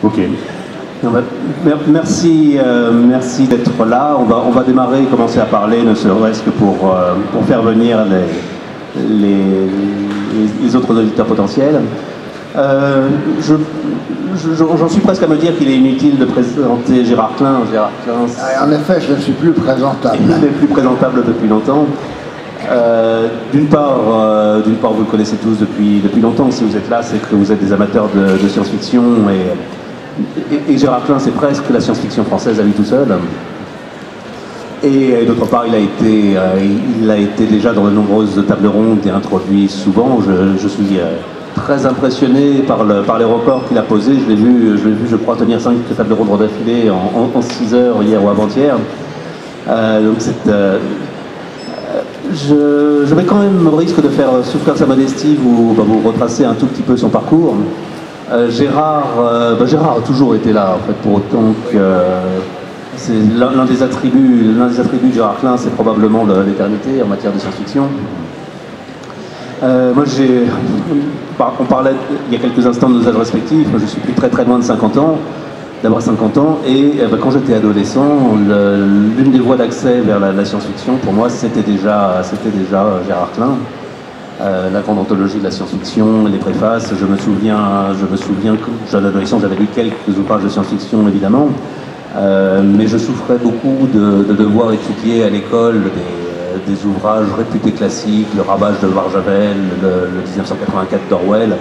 Ok. Merci, merci d'être là. On va démarrer, commencer à parler, ne serait-ce que pour faire venir les autres auditeurs potentiels. J'en suis presque à me dire qu'il est inutile de présenter Gérard Klein. En effet, je ne suis plus présentable. Il n'est plus présentable depuis longtemps. D'une part, vous le connaissez tous depuis longtemps. Si vous êtes là, c'est que vous êtes des amateurs de science-fiction. Et Gérard Klein, c'est presque la science-fiction française à lui tout seul. Et d'autre part, il a été déjà dans de nombreuses tables rondes et introduit souvent. Je suis très impressionné par les records qu'il a posés. Je l'ai vu, je crois, tenir 5 tables rondes d'affilée en 6 heures hier ou avant-hier. Donc je vais quand même, au risque de faire souffrir sa modestie, vous retracer un tout petit peu son parcours. Gérard a toujours été là, en fait, pour autant que c'est l'un des attributs de Gérard Klein, c'est probablement l'éternité en matière de science-fiction. On parlait il y a quelques instants de nos âges respectifs. Moi, je suis plus très très loin de 50 ans, d'avoir 50 ans, et quand j'étais adolescent, l'une des voies d'accès vers la science-fiction, pour moi, c'était déjà Gérard Klein. La grande anthologie de la science-fiction, les préfaces. Je me souviens que jeune adolescent, j'avais lu quelques ouvrages de science-fiction, évidemment, mais je souffrais beaucoup de devoir étudier à l'école des ouvrages réputés classiques, Le Ravage de Barjavel, le 1984 d'Orwell,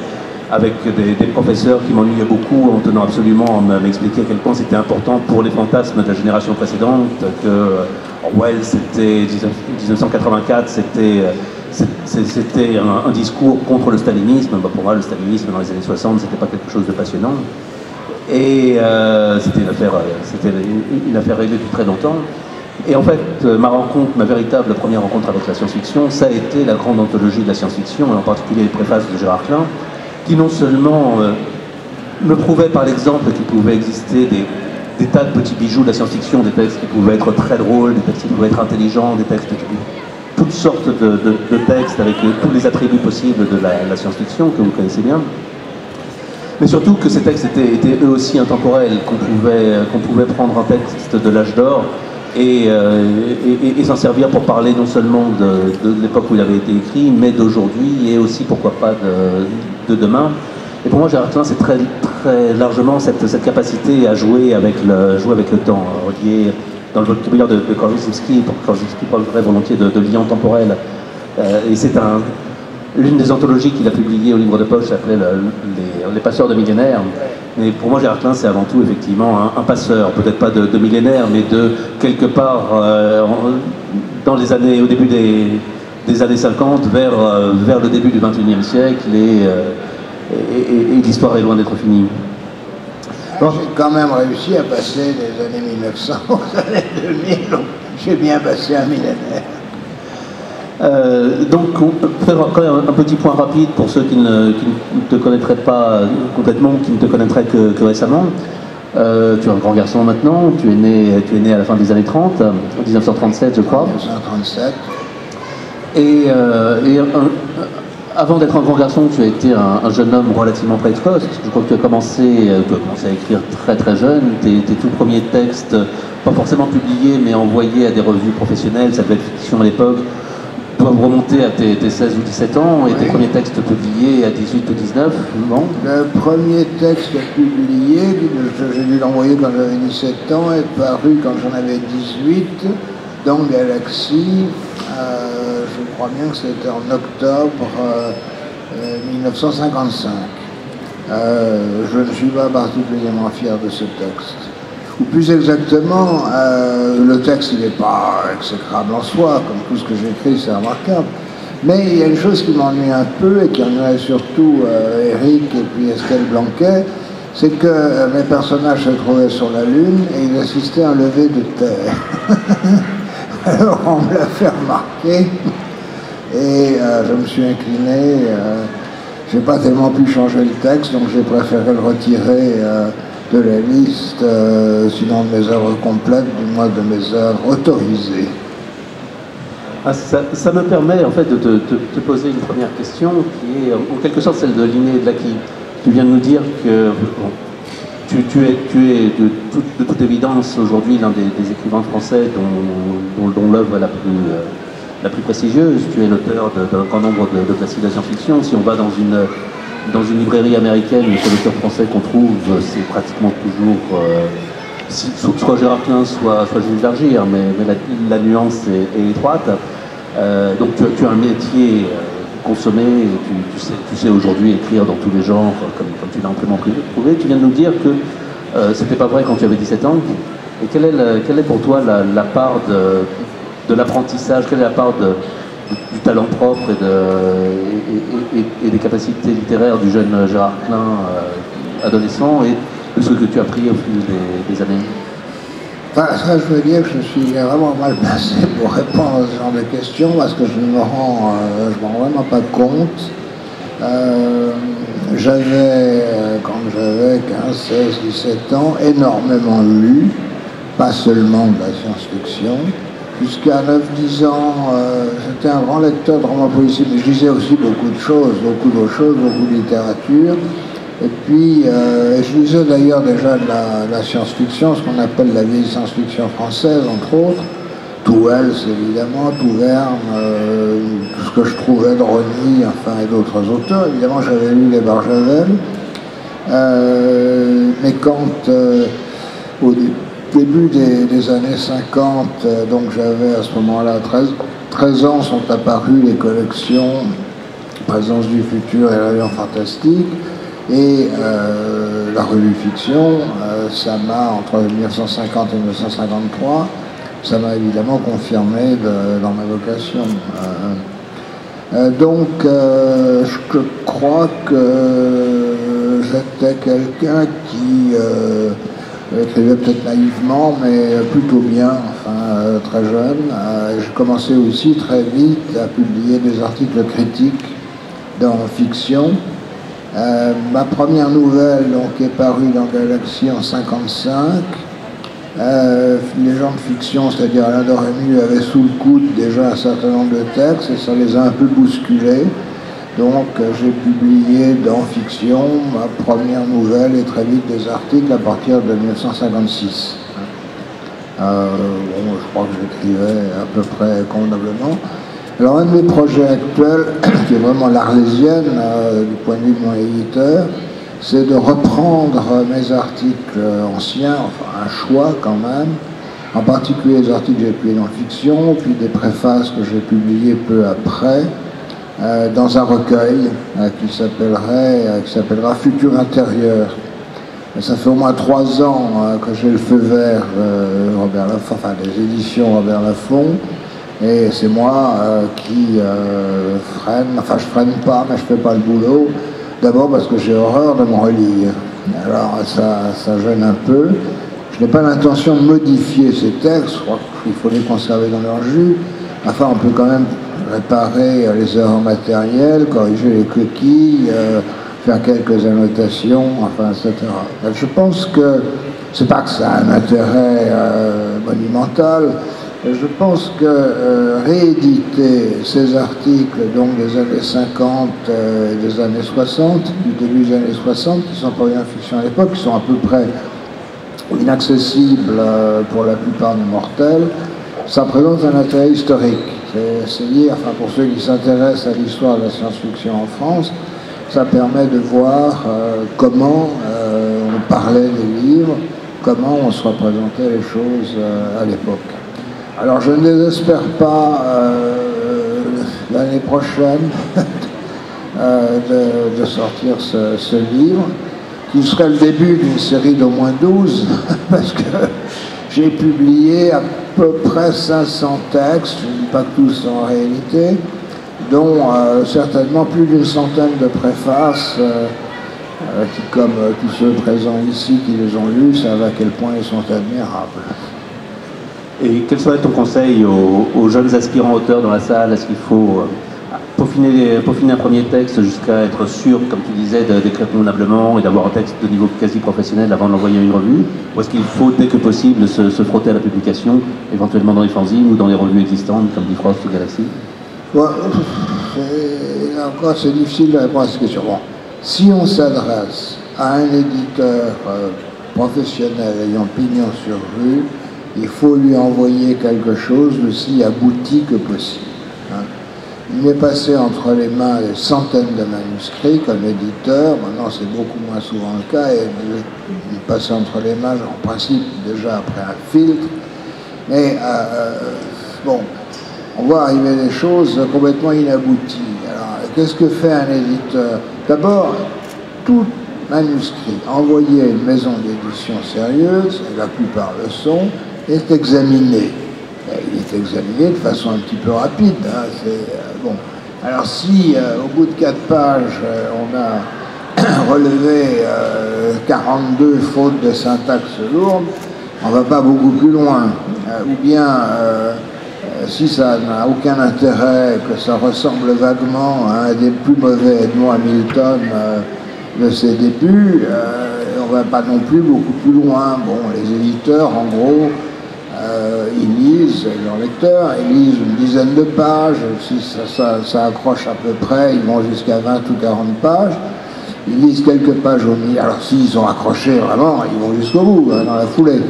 avec des professeurs qui m'ennuyaient beaucoup en tenant absolument à m'expliquer à quel point c'était important pour les fantasmes de la génération précédente, que Orwell, c'était 1984, c'était un discours contre le stalinisme. Pour moi, le stalinisme dans les années 60, c'était pas quelque chose de passionnant. Et c'était une affaire réglée depuis très longtemps. Et en fait, ma véritable première rencontre avec la science-fiction, ça a été la grande anthologie de la science-fiction, et en particulier les préfaces de Gérard Klein, qui non seulement me prouvaient par l'exemple qu'il pouvait exister des tas de petits bijoux de la science-fiction, des textes qui pouvaient être très drôles, des textes qui pouvaient être intelligents, des textes toutes sortes de textes avec tous les attributs possibles de la science-fiction que vous connaissez bien, mais surtout que ces textes étaient eux aussi intemporels, qu'on pouvait prendre un texte de l'âge d'or et s'en servir pour parler non seulement de l'époque où il avait été écrit, mais d'aujourd'hui et aussi, pourquoi pas, de demain. Et pour moi, Gérard Klein, c'est très, très largement cette capacité à jouer avec le temps, relié dans le vocabulaire de Korzybski. Korzybski parlerait volontiers de liens temporels. Et c'est l'une des anthologies qu'il a publiées au livre de poche s'appelait Les passeurs de millénaires. Mais pour moi, Gérard Klein, c'est avant tout effectivement un passeur, peut-être pas de millénaires, mais de quelque part dans les années, au début des années 50, vers le début du XXIe siècle, et l'histoire est loin d'être finie. J'ai quand même réussi à passer des années 1900 aux années 2000, donc j'ai bien passé un millénaire. Donc, on peut faire quand même un petit point rapide pour ceux qui ne te connaîtraient pas complètement, qui ne te connaîtraient que récemment. Tu es un grand garçon maintenant, tu es né à la fin des années 30, en 1937 je crois. 1937. Avant d'être un grand garçon, tu as été un jeune homme relativement précoce. Je crois que tu as commencé à écrire très très jeune. Tes tout premiers textes, pas forcément publiés, mais envoyés à des revues professionnelles, ça devait être fiction à l'époque, doivent remonter à tes 16 ou 17 ans, et tes premiers textes publiés à 18 ou 19, non? Le premier texte publié, j'ai dû l'envoyer quand j'avais 17 ans, est paru quand j'en avais 18, dans Galaxy. Je crois bien que c'était en octobre 1955. Je ne suis pas particulièrement fier de ce texte. Ou plus exactement, le texte il n'est pas exécrable en soi, comme tout ce que j'écris c'est remarquable. Mais il y a une chose qui m'ennuie un peu, et qui ennuie surtout Eric et puis Estelle Blanquet, c'est que mes personnages se trouvaient sur la Lune et ils assistaient à un lever de terre. Alors on me l'a fait remarquer, et je me suis incliné. J'ai pas tellement pu changer le texte, donc j'ai préféré le retirer de la liste, sinon de mes œuvres complètes, du moins de mes œuvres autorisées. Ça me permet en fait de te poser une première question qui est en quelque sorte celle de Linné et de Laquille. Tu viens de nous dire que es de toute évidence aujourd'hui l'un des écrivains français dont l'œuvre est la plus prestigieuse. Tu es l'auteur d'un grand nombre de classiques de science-fiction. Si on va dans une librairie américaine, les auteurs français qu'on trouve, c'est pratiquement toujours soit Gérard Klein, soit Jules Dargir, mais la nuance est étroite. Donc tu as un métier consommé, et tu sais aujourd'hui écrire dans tous les genres, comme tu l'as amplement prouvé. Tu viens de nous dire que c'était pas vrai quand tu avais 17 ans. Et quelle est pour toi la part de l'apprentissage, quelle est la part du talent propre et des capacités littéraires du jeune Gérard Klein adolescent, et de ce que tu as appris au fil des années? Enfin, ça, je veux dire que je suis vraiment mal placé pour répondre à ce genre de questions, parce que je ne me rends vraiment pas compte. Quand j'avais 15, 16, 17 ans, énormément lu, pas seulement de la science-fiction. Jusqu'à 9-10 ans, j'étais un grand lecteur de romans policiers, mais je lisais aussi beaucoup d'autres choses, beaucoup de littérature. Et puis, je lisais d'ailleurs déjà de la science-fiction, ce qu'on appelle la vieille science-fiction française, entre autres. Tout Wells, évidemment, tout Verne, tout ce que je trouvais de Rosny, enfin, et d'autres auteurs. Évidemment, j'avais lu les Barjavel. Mais quand, au début des années 50, donc j'avais à ce moment-là 13 ans, sont apparues les collections Présence du futur et l'Alliance fantastique. Et la revue Fiction, ça m'a, entre 1950 et 1953, ça m'a évidemment confirmé dans ma vocation. Donc, je crois que j'étais quelqu'un qui écrivait peut-être naïvement, mais plutôt bien, enfin, très jeune. J'ai commencé aussi très vite à publier des articles critiques dans Fiction. Ma première nouvelle donc, est parue dans Galaxy en 1955. Les gens de Fiction, c'est-à-dire Alain Doremi, avaient sous le coude déjà un certain nombre de textes et ça les a un peu bousculés. Donc j'ai publié dans Fiction ma première nouvelle et très vite des articles à partir de 1956. Je crois que j'écrivais à peu près convenablement. Alors un de mes projets actuels, qui est vraiment l'Arlésienne du point de vue de mon éditeur, c'est de reprendre mes articles anciens, enfin un choix quand même, en particulier les articles que j'ai publiés dans Fiction, puis des préfaces que j'ai publiées peu après, dans un recueil qui s'appellera Futur intérieur. Et ça fait au moins 3 ans que j'ai le feu vert Robert Laffont, enfin des éditions Robert Laffont. Et c'est moi qui freine, enfin je freine pas, mais je fais pas le boulot. D'abord parce que j'ai horreur de me relire. Alors ça gêne un peu. Je n'ai pas l'intention de modifier ces textes, je crois qu'il faut les conserver dans leur jus. Enfin, on peut quand même réparer les erreurs matérielles, corriger les coquilles, faire quelques annotations, enfin, etc. Je pense que c'est pas que ça a un intérêt monumental. Je pense que rééditer ces articles donc des années 50 et des années 60, du début des années 60, qui sont pas bien fiction à l'époque, qui sont à peu près inaccessibles pour la plupart des mortels, ça présente un intérêt historique. C'est lié, enfin pour ceux qui s'intéressent à l'histoire de la science-fiction en France, ça permet de voir comment on parlait des livres, comment on se représentait les choses à l'époque. Alors je ne désespère pas l'année prochaine de sortir ce livre, qui serait le début d'une série d'au moins 12, parce que j'ai publié à peu près 500 textes, je ne dis pas que tous sont en réalité, dont certainement plus d'une centaine de préfaces, qui, comme tous ceux présents ici qui les ont lus, savent à quel point ils sont admirables. Et quel serait ton conseil aux jeunes aspirants auteurs dans la salle? Est-ce qu'il faut peaufiner un premier texte jusqu'à être sûr, comme tu disais, d'écrire convenablement et d'avoir un texte de niveau quasi professionnel avant de l'envoyer à une revue? Ou est-ce qu'il faut, dès que possible, se frotter à la publication, éventuellement dans les fanzines ou dans les revues existantes, comme Bifrost ou Galaxy? Bon, là encore, c'est difficile de répondre à cette question. Bon, si on s'adresse à un éditeur professionnel ayant pignon sur rue, il faut lui envoyer quelque chose d'aussi abouti que possible. Hein. Il m'est passé entre les mains des centaines de manuscrits comme éditeur. Maintenant, c'est beaucoup moins souvent le cas. Et il est passé entre les mains, en principe, déjà après un filtre. Mais bon, on voit arriver des choses complètement inabouties. Alors, qu'est-ce que fait un éditeur? D'abord, tout manuscrit envoyé à une maison d'édition sérieuse, et la plupart le sont, est examiné. Il est examiné de façon un petit peu rapide. Hein, bon. Alors si au bout de 4 pages, on a relevé 42 fautes de syntaxe lourdes, on ne va pas beaucoup plus loin. Ou bien, si ça n'a aucun intérêt, que ça ressemble vaguement à un des plus mauvais Edmond Hamilton de ses débuts, on ne va pas non plus beaucoup plus loin. Bon, les éditeurs, en gros, ils lisent, leurs lecteurs, ils lisent une dizaine de pages, si ça accroche à peu près, ils vont jusqu'à 20 ou 40 pages, ils lisent quelques pages au milieu, alors s'ils ont accroché vraiment, ils vont jusqu'au bout, hein, dans la foulée.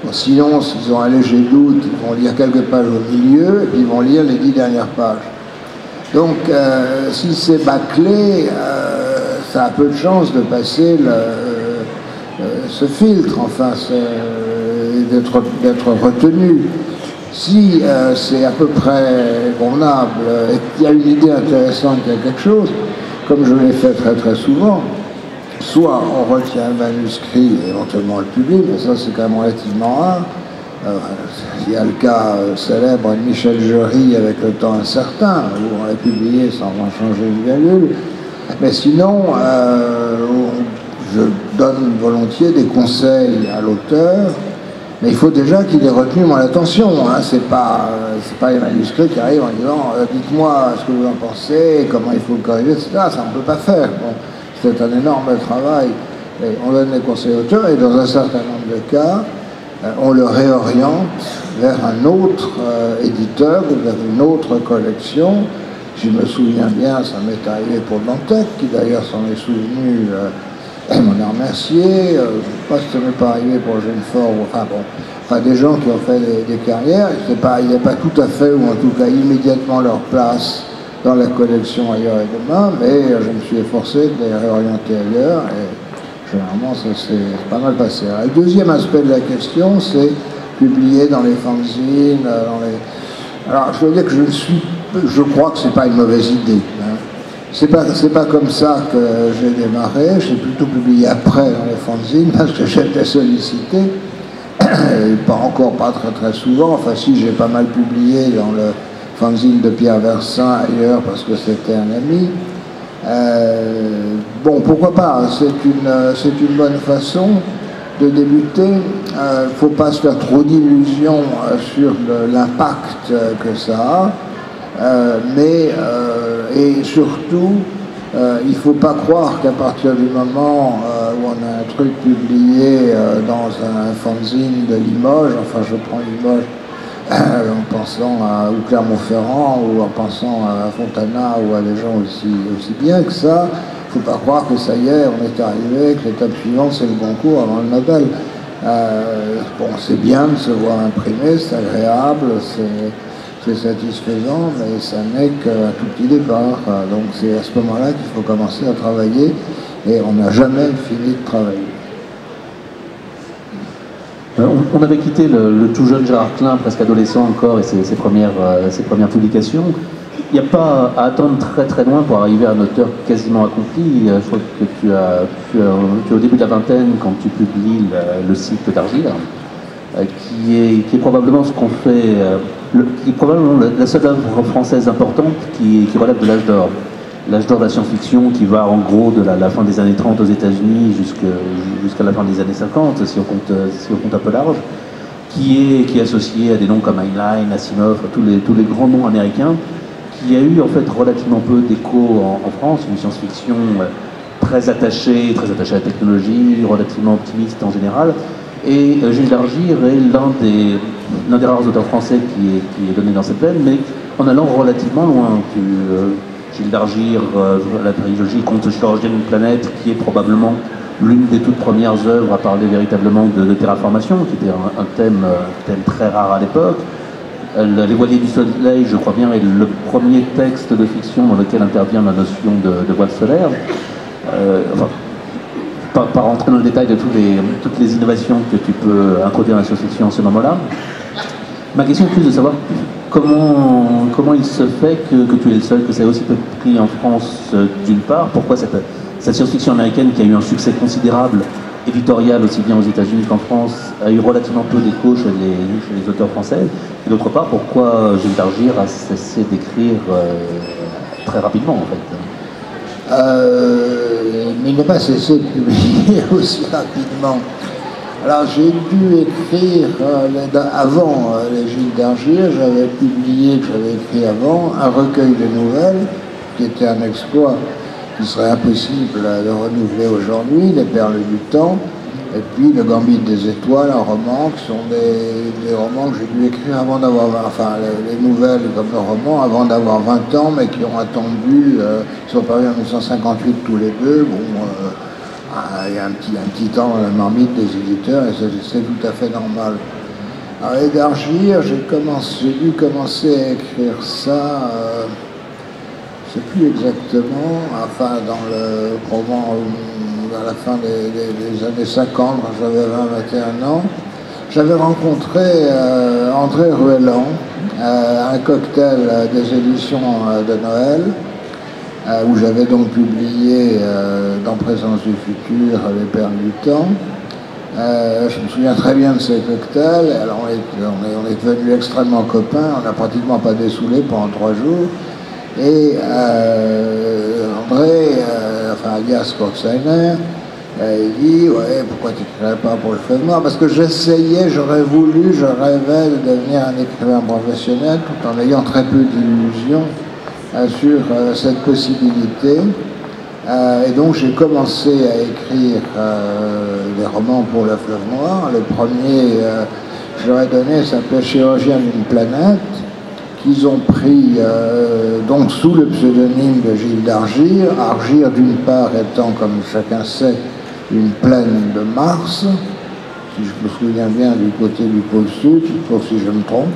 Bon, sinon, s'ils ont un léger doute, ils vont lire quelques pages au milieu, et puis ils vont lire les 10 dernières pages. Donc, si c'est bâclé, ça a peu de chances de passer ce filtre, enfin, d'être retenu. Si c'est à peu près convenable et qu'il y a une idée intéressante, qu'il y a quelque chose, comme je l'ai fait très très souvent, soit on retient un manuscrit et éventuellement on le publie, mais ça c'est quand même relativement rare. Il y a le cas célèbre de Michel Jory avec Le Temps Incertain, où on l'a publié sans en changer une virgule. Mais sinon, je donne volontiers des conseils à l'auteur, mais il faut déjà qu'il ait retenu mon attention. Hein. C'est pas les manuscrits qui arrivent en disant dites-moi ce que vous en pensez, comment il faut le corriger, etc. Ça on ne peut pas faire. Bon, c'est un énorme travail. Et on donne des conseils à l'auteur et dans un certain nombre de cas, on le réoriente vers un autre éditeur ou vers une autre collection. Je me souviens bien, ça m'est arrivé pour Dantec, qui d'ailleurs s'en est souvenu, m'en a remercié. Je ne sais pas si ça m'est pas arrivé pour Genefort, enfin des gens qui ont fait des carrières, il n'y a pas tout à fait, ou en tout cas immédiatement leur place dans la collection Ailleurs et Demain, mais je me suis efforcé de les réorienter ailleurs, et généralement ça s'est pas mal passé. Alors, le deuxième aspect de la question, c'est publier dans les fanzines, Alors je veux dire que je crois que c'est pas une mauvaise idée. Hein. C'est pas comme ça que j'ai démarré. J'ai plutôt publié après dans les fanzines parce que j'étais sollicité. Pas très très souvent. Enfin si, j'ai pas mal publié dans le fanzine de Pierre Versin ailleurs parce que c'était un ami. Bon, pourquoi pas. C'est une bonne façon de débuter. Il ne faut pas se faire trop d'illusions sur l'impact que ça a, et surtout, il ne faut pas croire qu'à partir du moment où on a un truc publié dans un fanzine de Limoges, enfin je prends Limoges en pensant à ou Clermont-Ferrand ou en pensant à Fontana ou à des gens aussi bien que ça, il ne faut pas croire que ça y est, on est arrivé, que l'étape suivante c'est le Goncourt avant le Nobel. Bon, c'est bien de se voir imprimer, c'est agréable, c'est satisfaisant, mais ça n'est qu'un tout petit départ. Donc c'est à ce moment-là qu'il faut commencer à travailler, et on n'a jamais fini de travailler. On avait quitté le tout jeune Gérard Klein, presque adolescent encore, et ses premières publications. Il n'y a pas à attendre très très loin pour arriver à un auteur quasiment accompli. Je crois que tu es au début de la vingtaine quand tu publies le cycle d'Argile, qui est probablement ce qu'on fait, qui est probablement la seule œuvre française importante qui relève de l'âge d'or. L'âge d'or de la science-fiction qui va en gros de la fin des années 30 aux États-Unis jusqu'à la fin des années 50, si on compte un peu large, qui est associé à des noms comme Heinlein, Asimov, tous les grands noms américains, qui a eu en fait relativement peu d'écho en France, une science-fiction très attachée à la technologie, relativement optimiste en général. Et Gilles Dargir est l'un des rares auteurs français qui est donné dans cette veine, mais en allant relativement loin. Gilles Dargir, la trilogie Conte chirurgien d'une planète, qui est probablement l'une des toutes premières œuvres à parler véritablement de terraformation, qui était un thème très rare à l'époque. Les Voiliers du Soleil, je crois bien, est le premier texte de fiction dans lequel intervient la notion de voile solaire. Enfin, pas rentrer dans le détail de toutes les innovations que tu peux introduire dans la science-fiction à ce moment-là. Ma question est plus de savoir comment il se fait que tu es le seul, que ça ait aussi peu pris en France d'une part. Pourquoi cette science-fiction américaine qui a eu un succès considérable, éditorial aussi bien aux États-Unis qu'en France, a eu relativement peu d'écho chez les auteurs français. Et d'autre part, pourquoi Gilles Dargir a cessé d'écrire très rapidement en fait. Mais il n'a pas cessé de publier aussi rapidement. Alors j'ai dû écrire avant les Gilles Dargir, j'avais publié, que j'avais écrit avant, un recueil de nouvelles, qui était un exploit qui serait impossible de renouveler aujourd'hui, Les Perles du Temps, et puis Le Gambit des Étoiles, un roman, qui sont des romans que j'ai dû écrire avant d'avoir, enfin les nouvelles comme le roman, avant d'avoir 20 ans, mais qui ont attendu, ils sont parus en 1958 tous les deux, bon, il y a un petit temps dans la marmite des éditeurs, et c'est tout à fait normal. Alors les Dargir, j'ai dû commencer à écrire ça, je ne sais plus exactement, enfin dans le roman, à la fin des années 50, quand j'avais 20-21 ans, j'avais rencontré André Ruellan à un cocktail des éditions de Noël, où j'avais donc publié dans Présence du futur, Les Perles du temps. Je me souviens très bien de ces cocktails. Alors on est devenus extrêmement copains, on n'a pratiquement pas dessoulé pendant 3 jours. Et André, alias Kortseiner, il dit « Ouais, pourquoi tu n'écrirais pas pour le Fleuve Noir ?» Parce que je rêvais de devenir un écrivain professionnel tout en ayant très peu d'illusions sur cette possibilité. Et donc j'ai commencé à écrire des romans pour le Fleuve Noir. Le premier, je leur ai donné, s'appelait Chirurgien d'une planète, qu'ils ont pris donc sous le pseudonyme de Gilles Dargir. Argir d'une part étant, comme chacun sait, une plaine de Mars, si je me souviens bien du côté du pôle sud, sauf si je me trompe.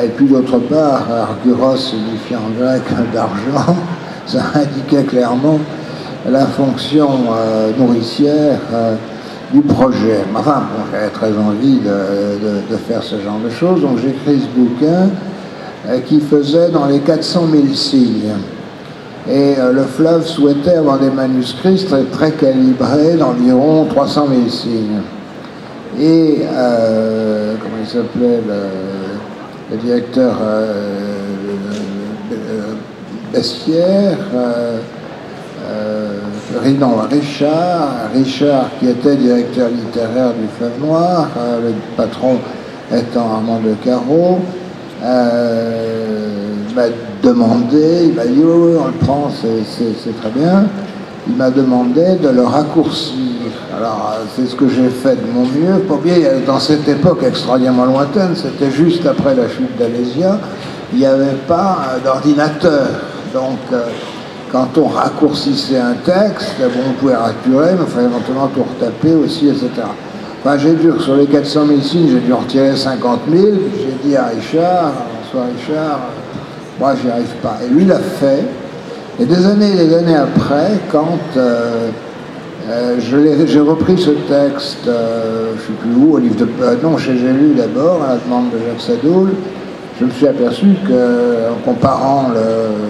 Et puis d'autre part, Argyros signifiant en grec d'argent, ça indiquait clairement la fonction nourricière du projet. Enfin, bon, j'avais très envie de faire ce genre de choses, donc j'écris ce bouquin qui faisait dans les 400 000 signes. Et le Fleuve souhaitait avoir des manuscrits très calibrés d'environ 300 000 signes. Et, comment il s'appelait, le directeur Bessières, Richard qui était directeur littéraire du Fleuve Noir, le patron étant Armand de Caro, m'a demandé, il m'a dit oui, on le prend, c'est très bien. Il m'a demandé de le raccourcir. Alors c'est ce que j'ai fait de mon mieux. Pour bien, dans cette époque extraordinairement lointaine, c'était juste après la chute d'Alésia, il n'y avait pas d'ordinateur. Donc quand on raccourcissait un texte, bon, on pouvait raturer, mais il fallait éventuellement tout retaper aussi, etc. Enfin, j'ai dû, sur les 400 000 signes, j'ai dû en retirer 50 000. J'ai dit à Richard, bonsoir Richard, moi j'y arrive pas. Et lui l'a fait. Et des années après, quand j'ai repris ce texte, je ne sais plus où, au livre de... non, chez J'ai lu d'abord, à la demande de Jacques Sadoul, je me suis aperçu qu'en comparant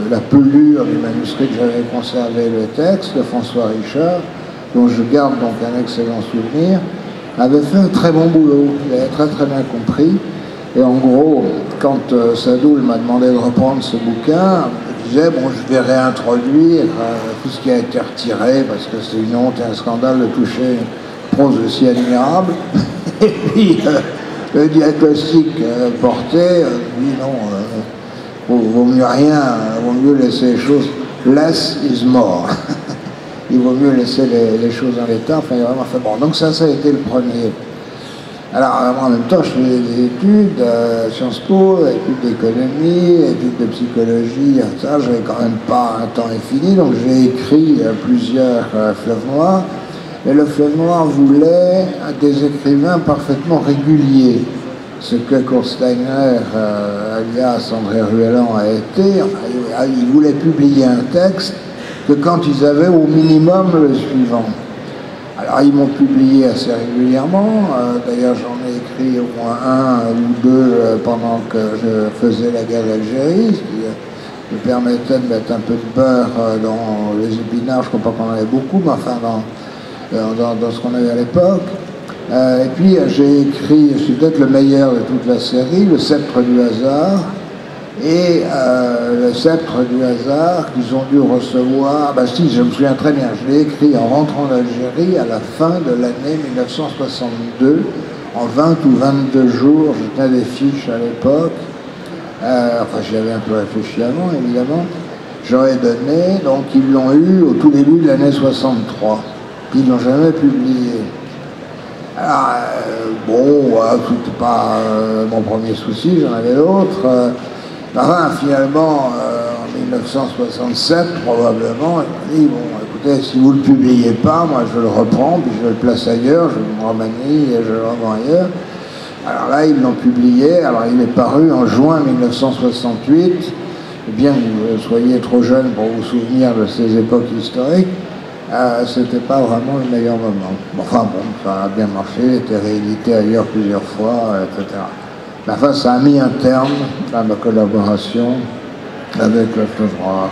la pelure du manuscrit que j'avais conservé, le texte de François Richard, dont je garde donc un excellent souvenir, avait fait un très bon boulot. Il avait très très bien compris. Et en gros, quand Sadoul m'a demandé de reprendre ce bouquin, je disais, bon, je vais réintroduire tout ce qui a été retiré, parce que c'est une honte et un scandale de toucher une prose aussi admirable. Et puis, le diagnostic porté, dit non, vaut mieux rien, vaut mieux laisser les choses, less is more. Il vaut mieux laisser les choses en l'état. Enfin, il a vraiment fait bon. Donc ça a été le premier. Alors, en même temps, je faisais des études, Sciences Po, études d'économie, études de psychologie, ça, j'avais quand même pas un temps infini, donc j'ai écrit plusieurs Fleuves Noirs. Mais le Fleuve Noir voulait des écrivains parfaitement réguliers, ce que Kurt Steiner, alias André Ruellan, a été. Enfin, il voulait publier un texte que quand ils avaient au minimum le suivant. Alors ils m'ont publié assez régulièrement, d'ailleurs j'en ai écrit au moins un ou deux pendant que je faisais la guerre d'Algérie, ce qui me permettait de mettre un peu de beurre dans les épinards. Je ne crois pas qu'on en avait beaucoup, mais enfin dans ce qu'on avait à l'époque. Et puis j'ai écrit, je suis peut-être le meilleur de toute la série, Le Sceptre du hasard, et Le Sceptre du hasard qu'ils ont dû recevoir, si, je me souviens très bien, je l'ai écrit en rentrant d'Algérie à la fin de l'année 1962, en 20 ou 22 jours, je tenais des fiches à l'époque, j'y avais un peu réfléchi avant évidemment, j'aurais donné, donc ils l'ont eu au tout début de l'année 63, puis ils l'ont jamais publié. Alors, c'était pas mon premier souci, j'en avais d'autres. Enfin, finalement, en 1967, probablement, il m'a dit, bon, écoutez, si vous ne le publiez pas, moi je le reprends, puis je le place ailleurs, je le remanie et je le revends ailleurs. Alors là, ils l'ont publié, alors il est paru en juin 1968, et bien que vous soyez trop jeune pour vous souvenir de ces époques historiques, c'était pas vraiment le meilleur moment. Enfin bon, ça a bien marché, il était réédité ailleurs plusieurs fois, etc. Mais enfin, ça a mis un terme à ma collaboration avec le Fleuve Noir.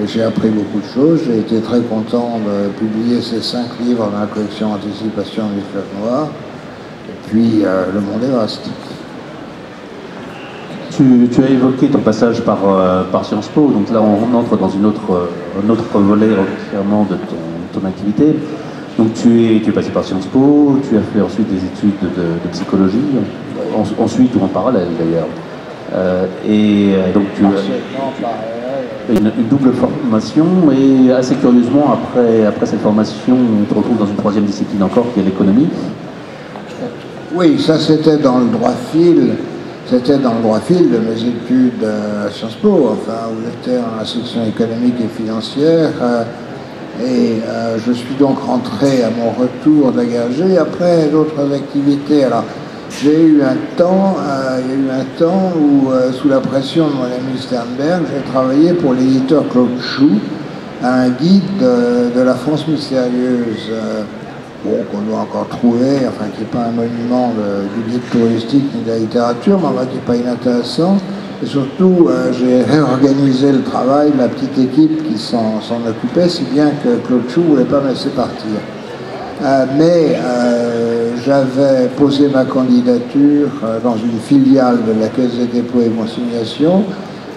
J'ai appris beaucoup de choses, j'ai été très content de publier ces 5 livres dans la collection Anticipation du Fleuve Noir, et puis le monde est vaste. Tu as évoqué ton passage par Sciences Po, donc là on entre dans un autre volet entièrement de ton activité. Donc tu es passé par Sciences Po, tu as fait ensuite des études de psychologie, ensuite ou en parallèle d'ailleurs. Donc tu as une double formation, et assez curieusement après cette formation, on te retrouve dans une troisième discipline encore qui est l'économie. Oui, ça c'était dans le droit fil. C'était dans le droit fil de mes études à Sciences Po, enfin, où j'étais en la section économique et financière. Je suis donc rentré à mon retour d'Agagé après d'autres activités. Alors, il y a eu un temps où, sous la pression de mon ami Sternberg, j'ai travaillé pour l'éditeur Claude Chou, un guide de la France mystérieuse. Qu'on doit encore trouver, enfin qui n'est pas un monument du guide touristique ni de la littérature, mais qui n'est pas inintéressant. Et surtout, j'ai réorganisé le travail de la petite équipe qui s'en occupait, si bien que Claude Chou ne voulait pas me laisser partir. J'avais posé ma candidature dans une filiale de la Caisse des dépôts et consignations,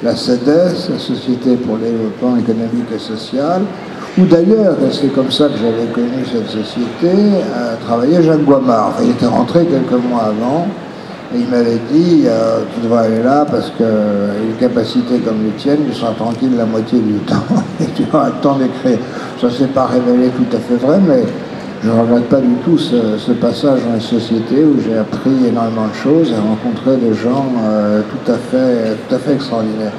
la CEDES, la Société pour le développement économique et social, où d'ailleurs, c'est comme ça que j'avais connu cette société, travaillait Jacques Guamard. Enfin, il était rentré quelques mois avant, et il m'avait dit tu devrais aller là parce qu'avec une capacité comme les tiennes, tu seras tranquille la moitié du temps, et tu auras le temps d'écrire. Ça ne s'est pas révélé tout à fait vrai, mais je ne regrette pas du tout ce passage dans les sociétés où j'ai appris énormément de choses et rencontré des gens tout à fait extraordinaires.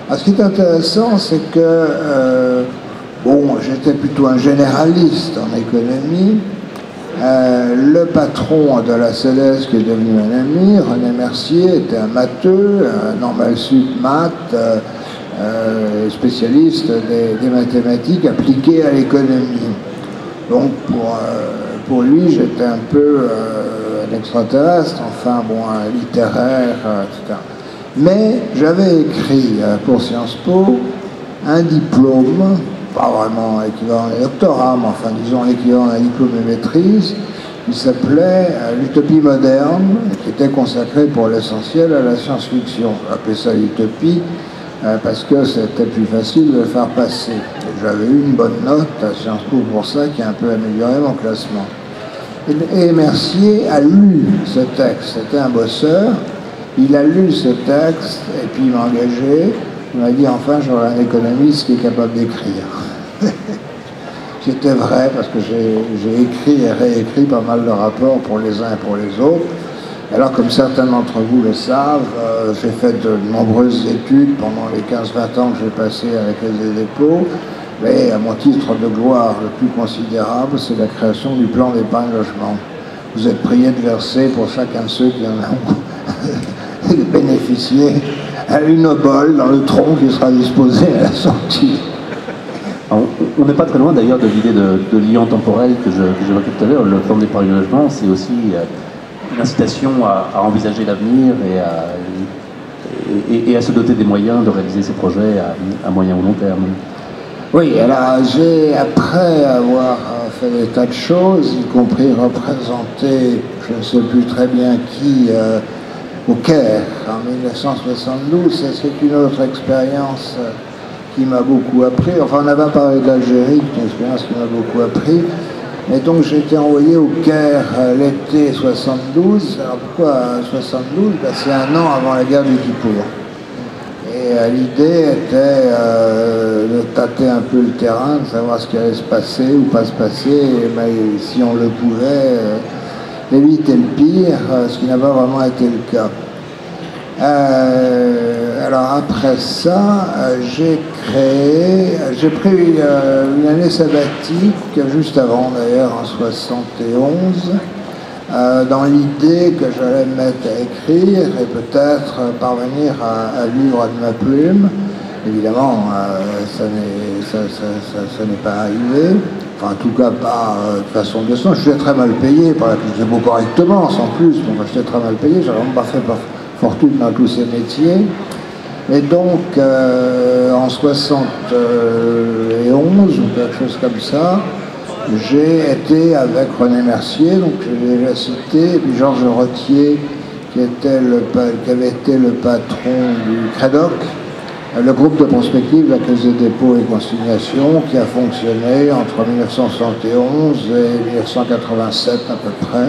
Alors, ce qui est intéressant, c'est que j'étais plutôt un généraliste en économie. Le patron de la CEDES, qui est devenu un ami, René Mercier, était un matheux, un normal sup maths, spécialiste des mathématiques appliquées à l'économie. Donc pour lui, j'étais un peu un extraterrestre, un littéraire, etc. Mais j'avais écrit pour Sciences Po un diplôme, pas vraiment équivalent à un doctorat, mais enfin disons l'équivalent d'un diplôme de maîtrise, qui s'appelait l'utopie moderne, qui était consacré pour l'essentiel à la science-fiction. J'appelais ça l'utopie parce que c'était plus facile de le faire passer. J'avais eu une bonne note à Sciences Po pour ça, qui a un peu amélioré mon classement. Et Mercier a lu ce texte, c'était un bosseur, il a lu ce texte et puis il m'a engagé. Il m'a dit enfin j'aurai un économiste qui est capable d'écrire. C'était vrai parce que j'ai écrit et réécrit pas mal de rapports pour les uns et pour les autres. Alors comme certains d'entre vous le savent, j'ai fait de nombreuses études pendant les 15-20 ans que j'ai passé avec les dépôts. Mais à mon titre de gloire le plus considérable, c'est la création du plan d'épargne logement. Vous êtes prié de verser pour chacun de ceux qui en ont bénéficié à une obole dans le tronc qui sera disposé à la sortie. Alors, on n'est pas très loin d'ailleurs de l'idée de liant temporel que j'évoquais tout à l'heure. Le plan d'épargne logement, c'est aussi une incitation à envisager l'avenir et à se doter des moyens de réaliser ces projets à moyen ou long terme. Oui, alors après avoir fait des tas de choses, y compris représenter, je ne sais plus très bien qui, au Caire en 1972, c'est une autre expérience qui m'a beaucoup appris. Enfin, on n'avait pas parlé de l'Algérie, une expérience qui m'a beaucoup appris. Et donc j'ai été envoyé au Caire l'été 72. Alors pourquoi 72 ? C'est un an avant la guerre du Kippour. Et l'idée était de tâter un peu le terrain, de savoir ce qui allait se passer ou pas se passer, et si on le pouvait, éviter le pire, ce qui n'a pas vraiment été le cas. Alors après ça, j'ai pris une année sabbatique, juste avant d'ailleurs, en 71, dans l'idée que j'allais me mettre à écrire et peut-être parvenir à vivre de ma plume. Évidemment, ça n'est pas arrivé, enfin en tout cas pas de façon décente. Je suis très mal payé, je faisais beau correctement, sans plus, donc je suis très mal payé, j'avais vraiment pas fait fortune dans tous ces métiers. Et donc, en 71 ou quelque chose comme ça, j'ai été avec René Mercier, donc je l'ai déjà cité, et puis Georges Rottier, qui avait été le patron du CREDOC, le groupe de prospective de la Caisse des dépôts et consignations, qui a fonctionné entre 1971 et 1987 à peu près,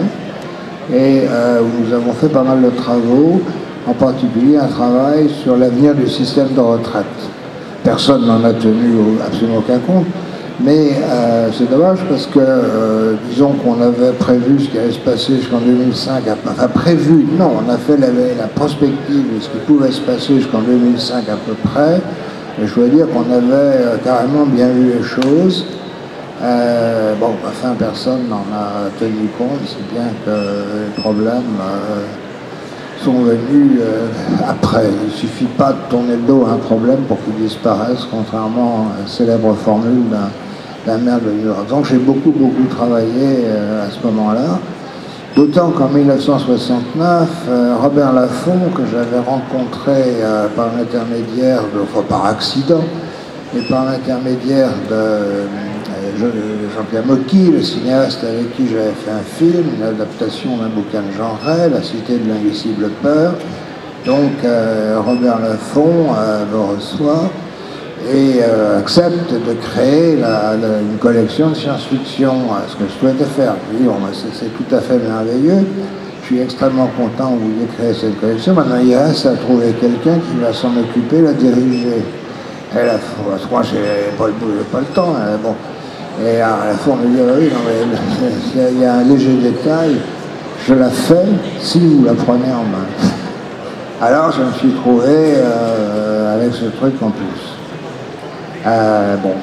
et où nous avons fait pas mal de travaux, en particulier un travail sur l'avenir du système de retraite. Personne n'en a tenu absolument aucun compte, mais c'est dommage parce que, disons qu'on avait prévu ce qui allait se passer jusqu'en 2005, enfin prévu, non, on a fait la prospective de ce qui pouvait se passer jusqu'en 2005 à peu près, et je dois dire qu'on avait carrément bien vu les choses. Bon, enfin, personne n'en a tenu compte, c'est bien que les problèmes sont venus après. Il ne suffit pas de tourner le dos à un problème pour qu'il disparaisse, contrairement à la célèbre formule d'un maire de New York. Donc j'ai beaucoup à ce moment-là. D'autant qu'en 1969, Robert Laffont, que j'avais rencontré par l'intermédiaire, enfin par accident, et par l'intermédiaire de Jean-Pierre Mocky, le cinéaste avec qui j'avais fait un film, une adaptation d'un bouquin de Jean Ray, La Cité de l'Invisible Peur. Donc Robert Laffont me reçoit et accepte de créer une collection de science-fiction, ce que je souhaitais faire. Je dis, c'est tout à fait merveilleux, je suis extrêmement content que vous ayez créé cette collection. Maintenant, il reste à trouver quelqu'un qui va s'en occuper, la diriger. Et moi, j'ai pas le temps. Bon. Et à la fois, on me dit, oui, non, mais il y a un léger détail, je la fais si vous la prenez en main. Alors, je me suis trouvé avec ce truc en plus. Bon,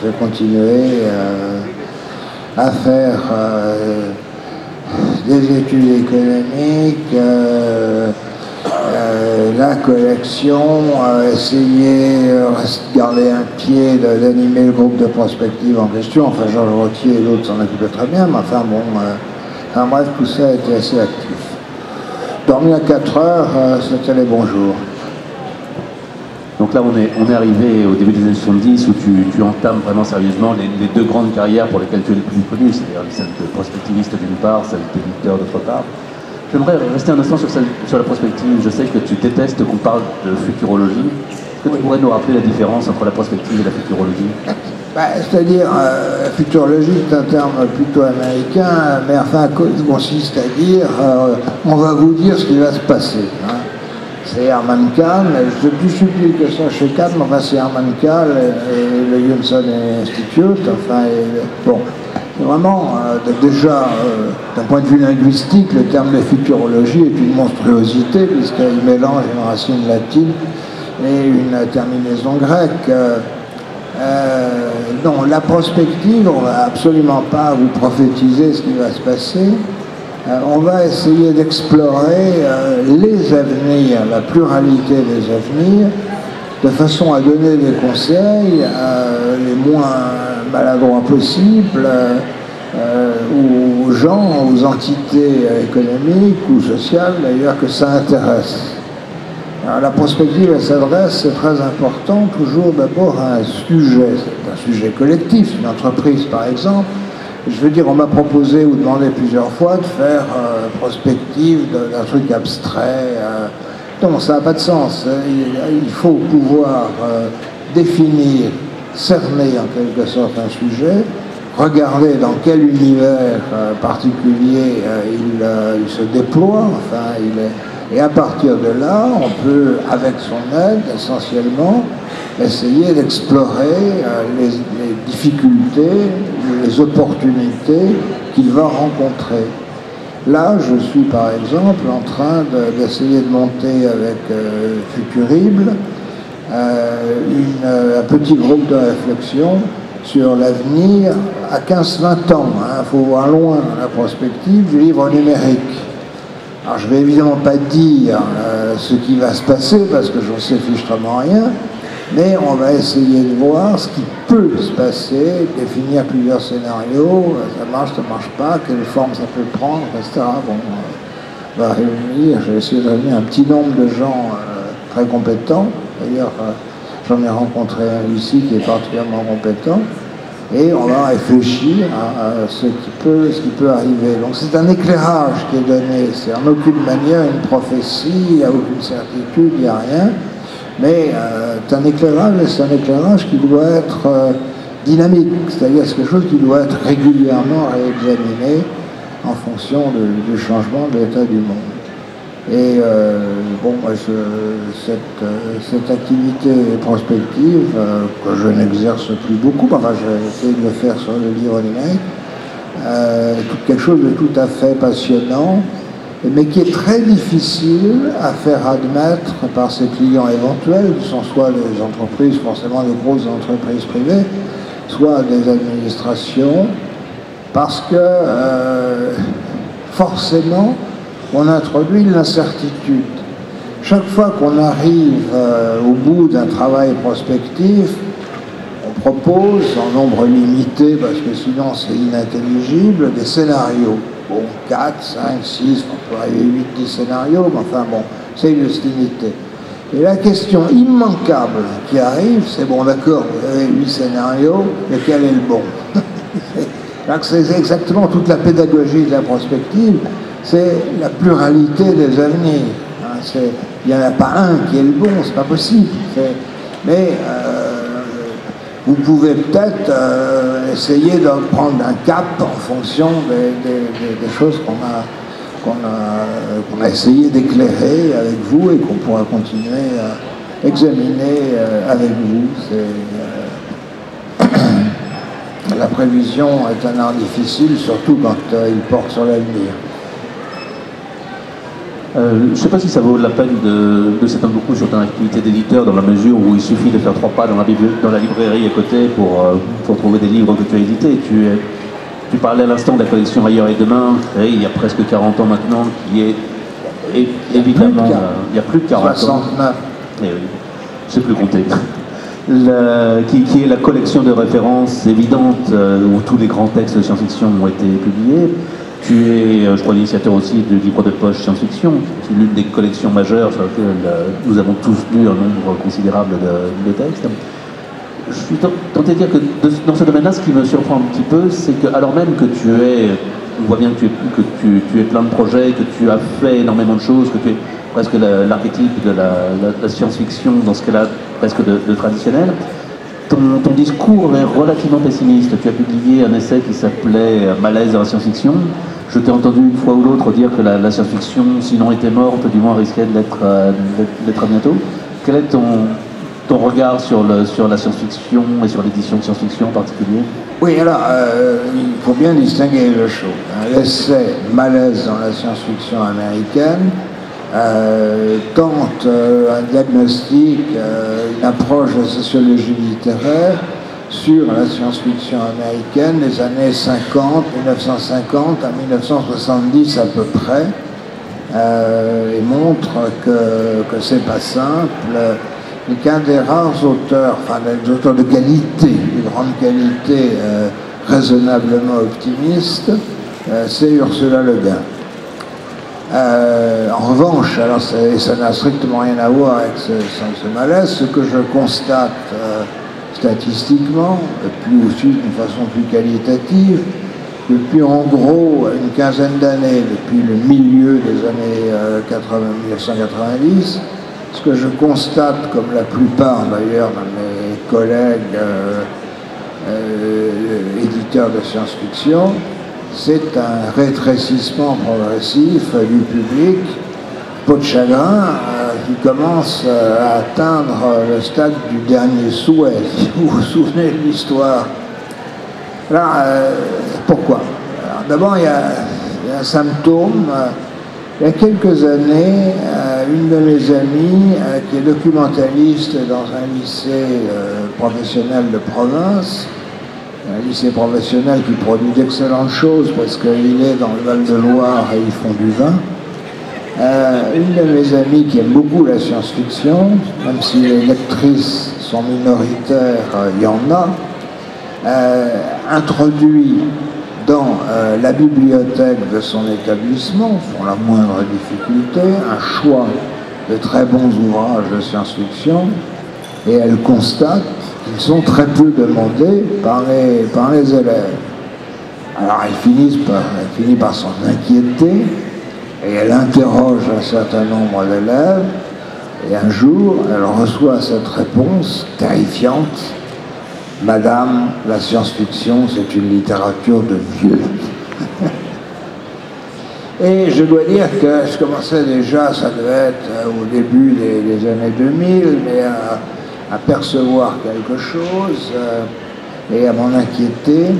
j'ai continué à faire des études économiques, la collection, essayer de garder un pied, d'animer le groupe de prospective en question. Enfin, Georges Rottier et l'autre s'en occupaient très bien, mais enfin bon, bref, tout ça a été assez actif. Dormir à 4 heures, c'était les bons jours. Donc là, on est arrivé au début des années 70 où tu entames vraiment sérieusement les deux grandes carrières pour lesquelles tu es le plus connu, c'est-à-dire celle de prospectiviste d'une part, celle d'éditeur d'autre part. J'aimerais rester un instant sur la prospective. Je sais que tu détestes qu'on parle de futurologie. Est-ce que tu pourrais nous rappeler la différence entre la prospective et la futurologie ? C'est-à-dire, la futurologie est un terme plutôt américain, mais enfin, consiste à dire on va vous dire ce qui va se passer. Hein. C'est Herman Kahn, je suis plus subtil que ça chez Kahn, mais enfin c'est Herman Kahn et le Johnson Institute, enfin, bon. Vraiment, déjà, d'un point de vue linguistique, le terme de futurologie est une monstruosité, puisqu'il mélange une racine latine et une terminaison grecque. Non, la prospective, on ne va absolument pas vous prophétiser ce qui va se passer. On va essayer d'explorer les avenirs, la pluralité des avenirs, de façon à donner des conseils les moins maladroits possibles aux gens, aux entités économiques ou sociales d'ailleurs que ça intéresse. Alors, la prospective, elle s'adresse, c'est très important, toujours d'abord à un sujet. C'est un sujet collectif, une entreprise par exemple. Je veux dire, on m'a proposé ou demandé plusieurs fois de faire prospective d'un truc abstrait. Non, ça n'a pas de sens. Il faut pouvoir définir, cerner en quelque sorte un sujet, regarder dans quel univers particulier il se déploie, enfin, et à partir de là, on peut, avec son aide, essentiellement, essayer d'explorer les difficultés, les opportunités qu'il va rencontrer. Là, je suis par exemple en train d'essayer de monter avec Futurible un petit groupe de réflexion sur l'avenir à 15-20 ans. Il faut voir loin la prospective du livre numérique. Alors je ne vais évidemment pas dire ce qui va se passer parce que j'en sais fichtrement rien, mais on va essayer de voir ce qui peut se passer, définir plusieurs scénarios, ça marche pas, quelle forme ça peut prendre, etc. Bon, on va réunir, j'ai essayé de réunir un petit nombre de gens très compétents, d'ailleurs j'en ai rencontré un ici qui est particulièrement compétent, et on va réfléchir à ce qui peut arriver. Donc c'est un éclairage qui est donné, c'est en aucune manière une prophétie, il n'y a aucune certitude, il n'y a rien, mais c'est un éclairage, et c'est un éclairage qui doit être dynamique, c'est-à-dire c'est quelque chose qui doit être régulièrement réexaminé en fonction du changement de l'état du monde. Et bon, moi, cette activité prospective que je n'exerce plus beaucoup, enfin j'ai essayé de le faire sur le livre numérique, quelque chose de tout à fait passionnant, mais qui est très difficile à faire admettre par ses clients éventuels, qui sont soit des entreprises, forcément des grosses entreprises privées, soit des administrations, parce que forcément, on introduit l'incertitude. Chaque fois qu'on arrive au bout d'un travail prospectif, on propose, en nombre limité, parce que sinon c'est inintelligible, des scénarios. Bon, 4, 5, 6, on peut arriver 8, 10 scénarios, mais enfin bon, c'est une limité. Et la question immanquable qui arrive, c'est bon, d'accord, vous avez 8 scénarios, lequel est le bon? C'est exactement toute la pédagogie de la prospective. C'est la pluralité des avenirs. Il n'y en a pas un qui est le bon, c'est pas possible. Mais vous pouvez peut-être essayer de prendre un cap en fonction des choses qu'on a essayé d'éclairer avec vous et qu'on pourra continuer à examiner avec vous. La prévision est un art difficile, surtout quand il porte sur l'avenir. Je ne sais pas si ça vaut la peine de s'étendre beaucoup sur ton activité d'éditeur, dans la mesure où il suffit de faire 3 pas dans la librairie à côté pour trouver des livres que tu as édités. Tu parlais à l'instant de la collection Ailleurs et Demain, créée il y a presque 40 ans maintenant, qui est évidemment... Il y a plus de 40 69. ans. Eh oui, je ne sais plus compter. Qui est la collection de références évidentes où tous les grands textes de science-fiction ont été publiés. Tu es, je crois, l'initiateur aussi du livre de poche science-fiction, qui est l'une des collections majeures sur laquelle nous avons tous lu un nombre considérable de textes. Je suis tenté de dire que dans ce domaine-là, ce qui me surprend un petit peu, c'est que, alors même que on voit bien que tu es plein de projets, que tu as fait énormément de choses, que tu es presque l'archétype de la science-fiction dans ce qu'elle a presque de traditionnel, ton discours est relativement pessimiste. Tu as publié un essai qui s'appelait Malaise dans la science-fiction. Je t'ai entendu une fois ou l'autre dire que la science-fiction, sinon était morte, du moins risquait de l'être à bientôt. Quel est ton regard sur la science-fiction et sur l'édition de science-fiction en particulier? Oui, alors, il faut bien distinguer les choses. L'essai Malaise dans la science-fiction américaine tente un diagnostic, une approche de sociologie littéraire sur la science-fiction américaine des années 50, 1950 à 1970 à peu près, et montre que c'est pas simple, et qu'un des rares auteurs, enfin des auteurs de qualité, de grande qualité, raisonnablement optimiste, c'est Ursula Le Guin. En revanche, alors ça n'a strictement rien à voir avec ce malaise, ce que je constate statistiquement, et puis aussi d'une façon plus qualitative, depuis en gros une quinzaine d'années, depuis le milieu des années 1990, ce que je constate, comme la plupart d'ailleurs de mes collègues éditeurs de science-fiction, c'est un rétrécissement progressif du public, peau de chagrin, qui commence à atteindre le stade du dernier souhait. Si vous vous souvenez de l'histoire. Alors, pourquoi? D'abord, il y a un symptôme. Il y a quelques années, une de mes amies, qui est documentaliste dans un lycée professionnel de province, un lycée professionnel qui produit d'excellentes choses parce qu'il est dans le Val-de-Loire et ils font du vin. Une de mes amies qui aime beaucoup la science-fiction, même si les lectrices sont minoritaires, il y en a, introduit dans la bibliothèque de son établissement, sans la moindre difficulté, un choix de très bons ouvrages de science-fiction, et elle constate qu'ils sont très peu demandés par les élèves. Alors elle finit par s'en inquiéter, et elle interroge un certain nombre d'élèves, et un jour, elle reçoit cette réponse terrifiante: Madame, la science-fiction, c'est une littérature de vieux. Et je dois dire que je commençais déjà, ça devait être au début des années 2000, mais à percevoir quelque chose et à m'en inquiéter.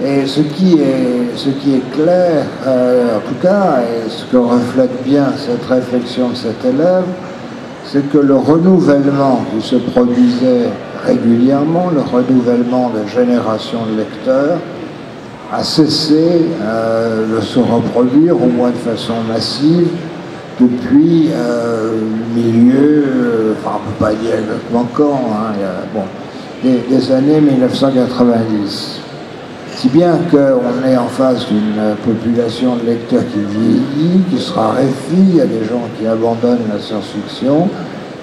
Et ce qui est clair, en tout cas, et ce que reflète bien cette réflexion de cet élève, c'est que le renouvellement qui se produisait régulièrement, le renouvellement de générations de lecteurs, a cessé de se reproduire, au moins de façon massive, depuis le milieu, enfin on ne peut pas dire exactement quand, hein, des années 1990. Si bien qu'on est en face d'une population de lecteurs qui vieillit, qui se raréfie, il y a des gens qui abandonnent la science-fiction,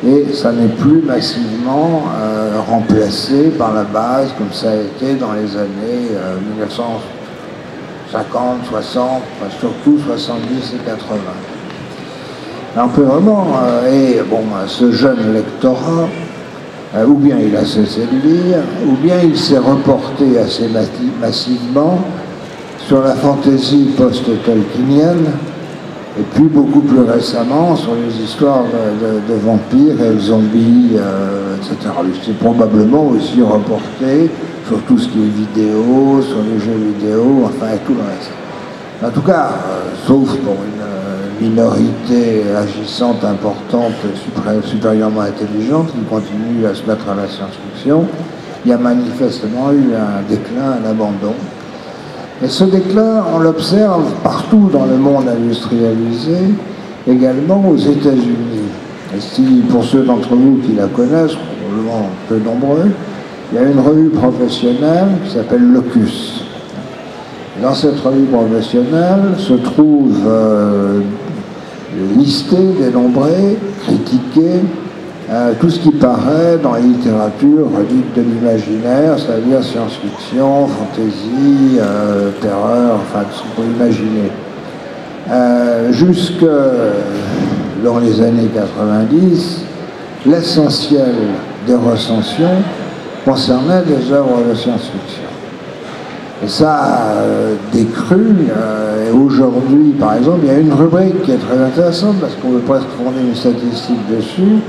et ça n'est plus massivement remplacé par la base, comme ça a été dans les années 1950, 60, enfin, surtout 70 et 80. Alors, on peut vraiment, ce jeune lectorat, ou bien il a cessé de lire, ou bien il s'est reporté assez massivement sur la fantaisie post-tolkienienne, et puis beaucoup plus récemment sur les histoires de vampires et de zombies, etc. Il s'est probablement aussi reporté sur tout ce qui est vidéo, sur les jeux vidéo, enfin et tout le reste. En tout cas, sauf pour une minorité agissante, importante, supérieurement intelligente, qui continue à se mettre à la science-fiction, il y a manifestement eu un déclin, un abandon. Et ce déclin, on l'observe partout dans le monde industrialisé, également aux États-Unis. Et si, pour ceux d'entre vous qui la connaissent, probablement peu nombreux, il y a une revue professionnelle qui s'appelle Locus. Dans cette revue professionnelle se trouve listé, dénombré, critiqué, tout ce qui paraît dans la littérature dite de l'imaginaire, c'est-à-dire science-fiction, fantasy, terreur, enfin tout ce qu'on peut imaginer. Jusque dans les années 90, l'essentiel des recensions concernait des œuvres de science-fiction. Et ça a décru, et aujourd'hui, par exemple, il y a une rubrique qui est très intéressante, parce qu'on peut presque fonder une statistique dessus,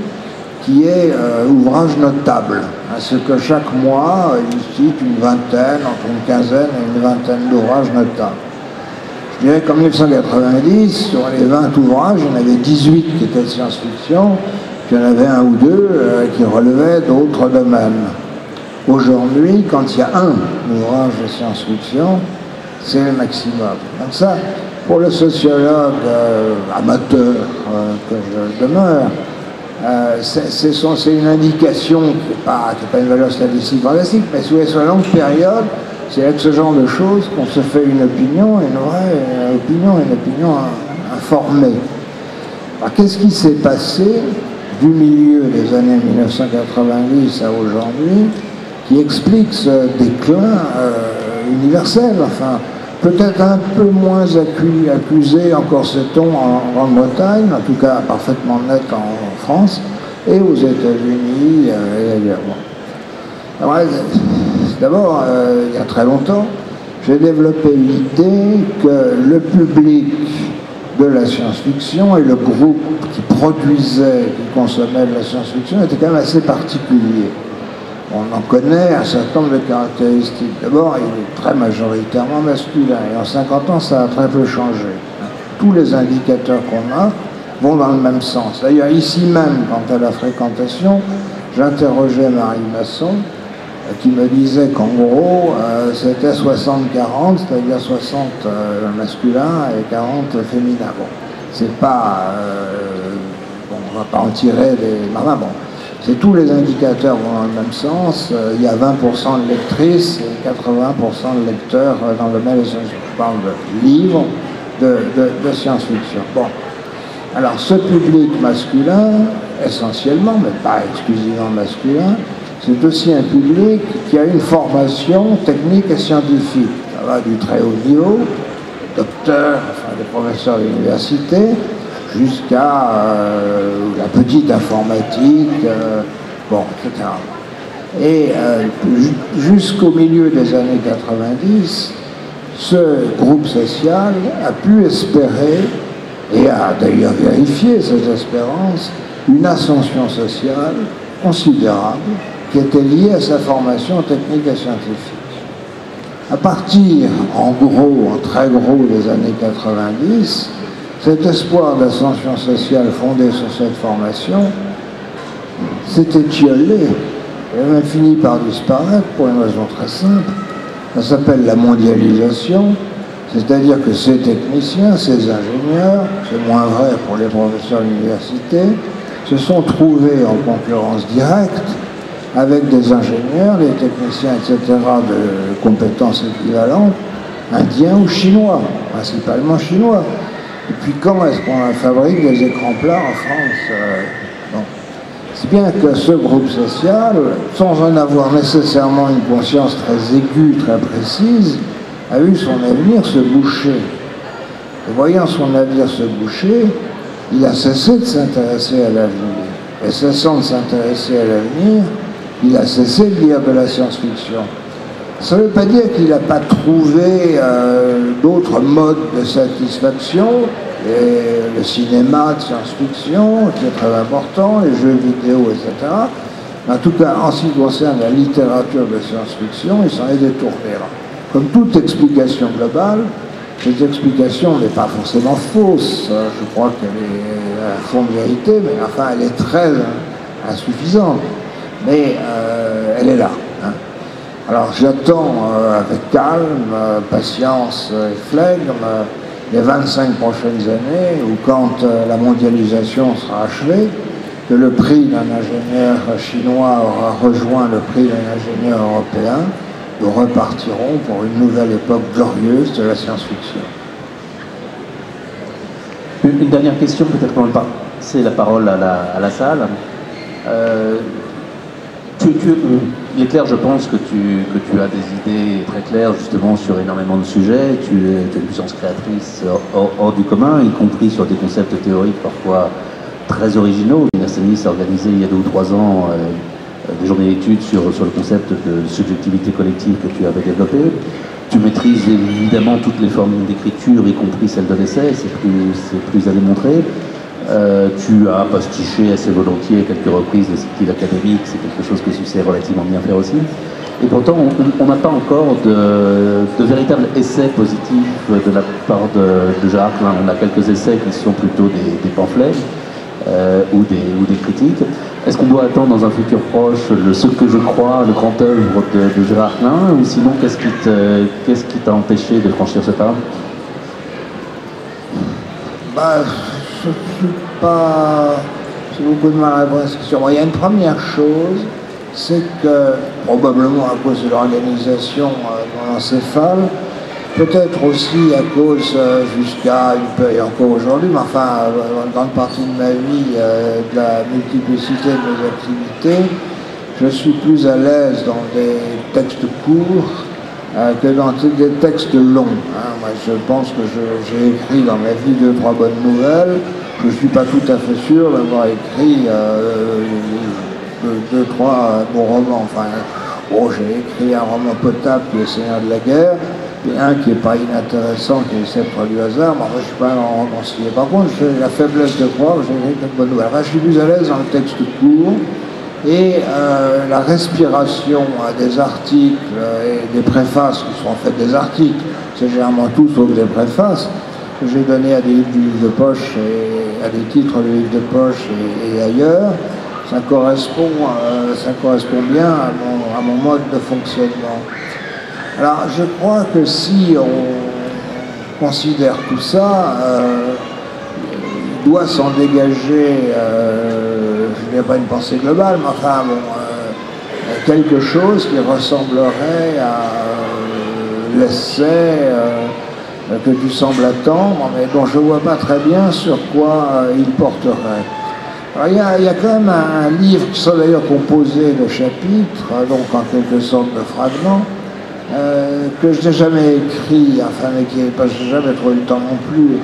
qui est ouvrage notable. Ce que chaque mois, il cite une vingtaine, entre une quinzaine et une vingtaine d'ouvrages notables. Je dirais qu'en 1990, sur les 20 ouvrages, il y en avait 18 qui étaient de science-fiction, puis il y en avait un ou deux qui relevaient d'autres domaines. Aujourd'hui, quand il y a un ouvrage de science-fiction, c'est le maximum. Donc ça, pour le sociologue amateur que je demeure, c'est une indication qui n'est pas une valeur statistique fantastique, mais sur la longue période, c'est avec ce genre de choses qu'on se fait une opinion, une vraie opinion, une opinion informée. Alors qu'est-ce qui s'est passé du milieu des années 1990 à aujourd'hui qui explique ce déclin universel, enfin, peut-être un peu moins accusé, encore sait-on, en Grande-Bretagne, en tout cas parfaitement net en France, et aux États-Unis et ailleurs. D'abord, il y a très longtemps, j'ai développé l'idée que le public de la science-fiction et le groupe qui produisait, qui consommait de la science-fiction était quand même assez particulier. On en connaît un certain nombre de caractéristiques. D'abord, il est très majoritairement masculin, et en 50 ans, ça a très peu changé. Tous les indicateurs qu'on a vont dans le même sens. D'ailleurs, ici même, quant à la fréquentation, j'interrogeais Marie Masson, qui me disait qu'en gros, c'était 60-40, c'est-à-dire 60 masculins et 40 féminins. Bon, c'est pas... bon, on va pas en tirer des marins, bon. C'est tous les indicateurs vont dans le même sens. Il y a 20% de lectrices et 80% de lecteurs dans le domaine de science-fiction. Je parle de livres de science-fiction. Bon. Alors, ce public masculin, essentiellement, mais pas exclusivement masculin, c'est aussi un public qui a une formation technique et scientifique. Ça va du très haut niveau, docteur, enfin des professeurs d'université, jusqu'à la petite informatique, bon, etc. Et jusqu'au milieu des années 90, ce groupe social a pu espérer, et a d'ailleurs vérifié cette espérance, une ascension sociale considérable qui était liée à sa formation technique et scientifique. À partir, en gros, en très gros, des années 90, cet espoir d'ascension sociale fondé sur cette formation s'est étiolé et a même fini par disparaître pour une raison très simple. Ça s'appelle la mondialisation, c'est-à-dire que ces techniciens, ces ingénieurs, c'est moins vrai pour les professeurs d'université, se sont trouvés en concurrence directe avec des ingénieurs, des techniciens, etc., de compétences équivalentes, indiens ou chinois, principalement chinois. Et puis quand est-ce qu'on fabrique des écrans plats en France bon. C'est bien que ce groupe social, sans en avoir nécessairement une conscience très aiguë, très précise, a vu son avenir se boucher. Et voyant son avenir se boucher, il a cessé de s'intéresser à l'avenir. Et cessant de s'intéresser à l'avenir, il a cessé de lire de la science-fiction. Ça ne veut pas dire qu'il n'a pas trouvé d'autres modes de satisfaction, et le cinéma de science-fiction, qui est très important, les jeux vidéo, etc. Mais en tout cas, en ce qui concerne la littérature de science-fiction, il s'en est détourné. Alors, comme toute explication globale, cette explication n'est pas forcément fausse. Je crois qu'elle est à fond de vérité, mais enfin, elle est très insuffisante. Mais elle est là. Hein. Alors j'attends avec calme, patience et flegme les 25 prochaines années où quand la mondialisation sera achevée, que le prix d'un ingénieur chinois aura rejoint le prix d'un ingénieur européen, nous repartirons pour une nouvelle époque glorieuse de la science-fiction. Une dernière question, peut-être qu'on va passer la parole à la salle. Il est clair, je pense, que tu as des idées très claires justement sur énormément de sujets. Tu es une puissance créatrice hors du commun, y compris sur des concepts théoriques parfois très originaux. L'Université de Nice a organisé il y a 2 ou 3 ans des journées d'études sur le concept de subjectivité collective que tu avais développé. Tu maîtrises évidemment toutes les formes d'écriture, y compris celle de l'essai, c'est plus à démontrer. Tu as pastiché assez volontiers à quelques reprises le style académique, c'est quelque chose que tu sais relativement bien faire aussi. Et pourtant, on n'a pas encore de véritable essai positif de la part de Jacques. On a quelques essais qui sont plutôt des pamphlets ou des critiques. Est-ce qu'on doit attendre dans un futur proche Ce que je crois, le grand œuvre de Gérard Klein, ou sinon qu'est-ce qui t'a empêché de franchir ce pas? Bah, je ne suis pas... J'ai beaucoup de mal à répondre à cette question. Il y a une première chose, c'est que, probablement à cause de l'organisation de l'encéphale, peut-être aussi à cause, et encore aujourd'hui, mais enfin, une grande partie de ma vie, de la multiplicité de mes activités, je suis plus à l'aise dans des textes courts que dans des textes longs. Moi, je pense que j'ai écrit dans ma vie 2-3 bonnes nouvelles. Je ne suis pas tout à fait sûr d'avoir écrit 2-3 bons romans. Enfin, j'ai écrit un roman potable qui est Le Seigneur de la guerre, et un qui n'est pas inintéressant, qui est Le Sceptre du hasard. Mais moi, je ne suis pas un romancier. Par contre, j'ai la faiblesse de croire que j'ai écrit une bonne nouvelle. Je suis plus à l'aise dans le texte court. Et la respiration des articles et des préfaces, qui sont en fait des articles, c'est généralement tout sauf des préfaces, que j'ai donné à des livres du livre de poche, et à des titres du livre de poche et ailleurs, ça correspond bien à mon mode de fonctionnement. Alors je crois que si on considère tout ça, il doit s'en dégager, je n'ai pas une pensée globale, mais enfin bon, quelque chose qui ressemblerait à l'essai que tu sembles attendre, mais dont je ne vois pas très bien sur quoi il porterait. Alors, il y a quand même un livre qui sera d'ailleurs composé de chapitres, donc en quelque sorte de fragments, que je n'ai jamais écrit, enfin, mais parce que je n'ai jamais trouvé le temps non plus,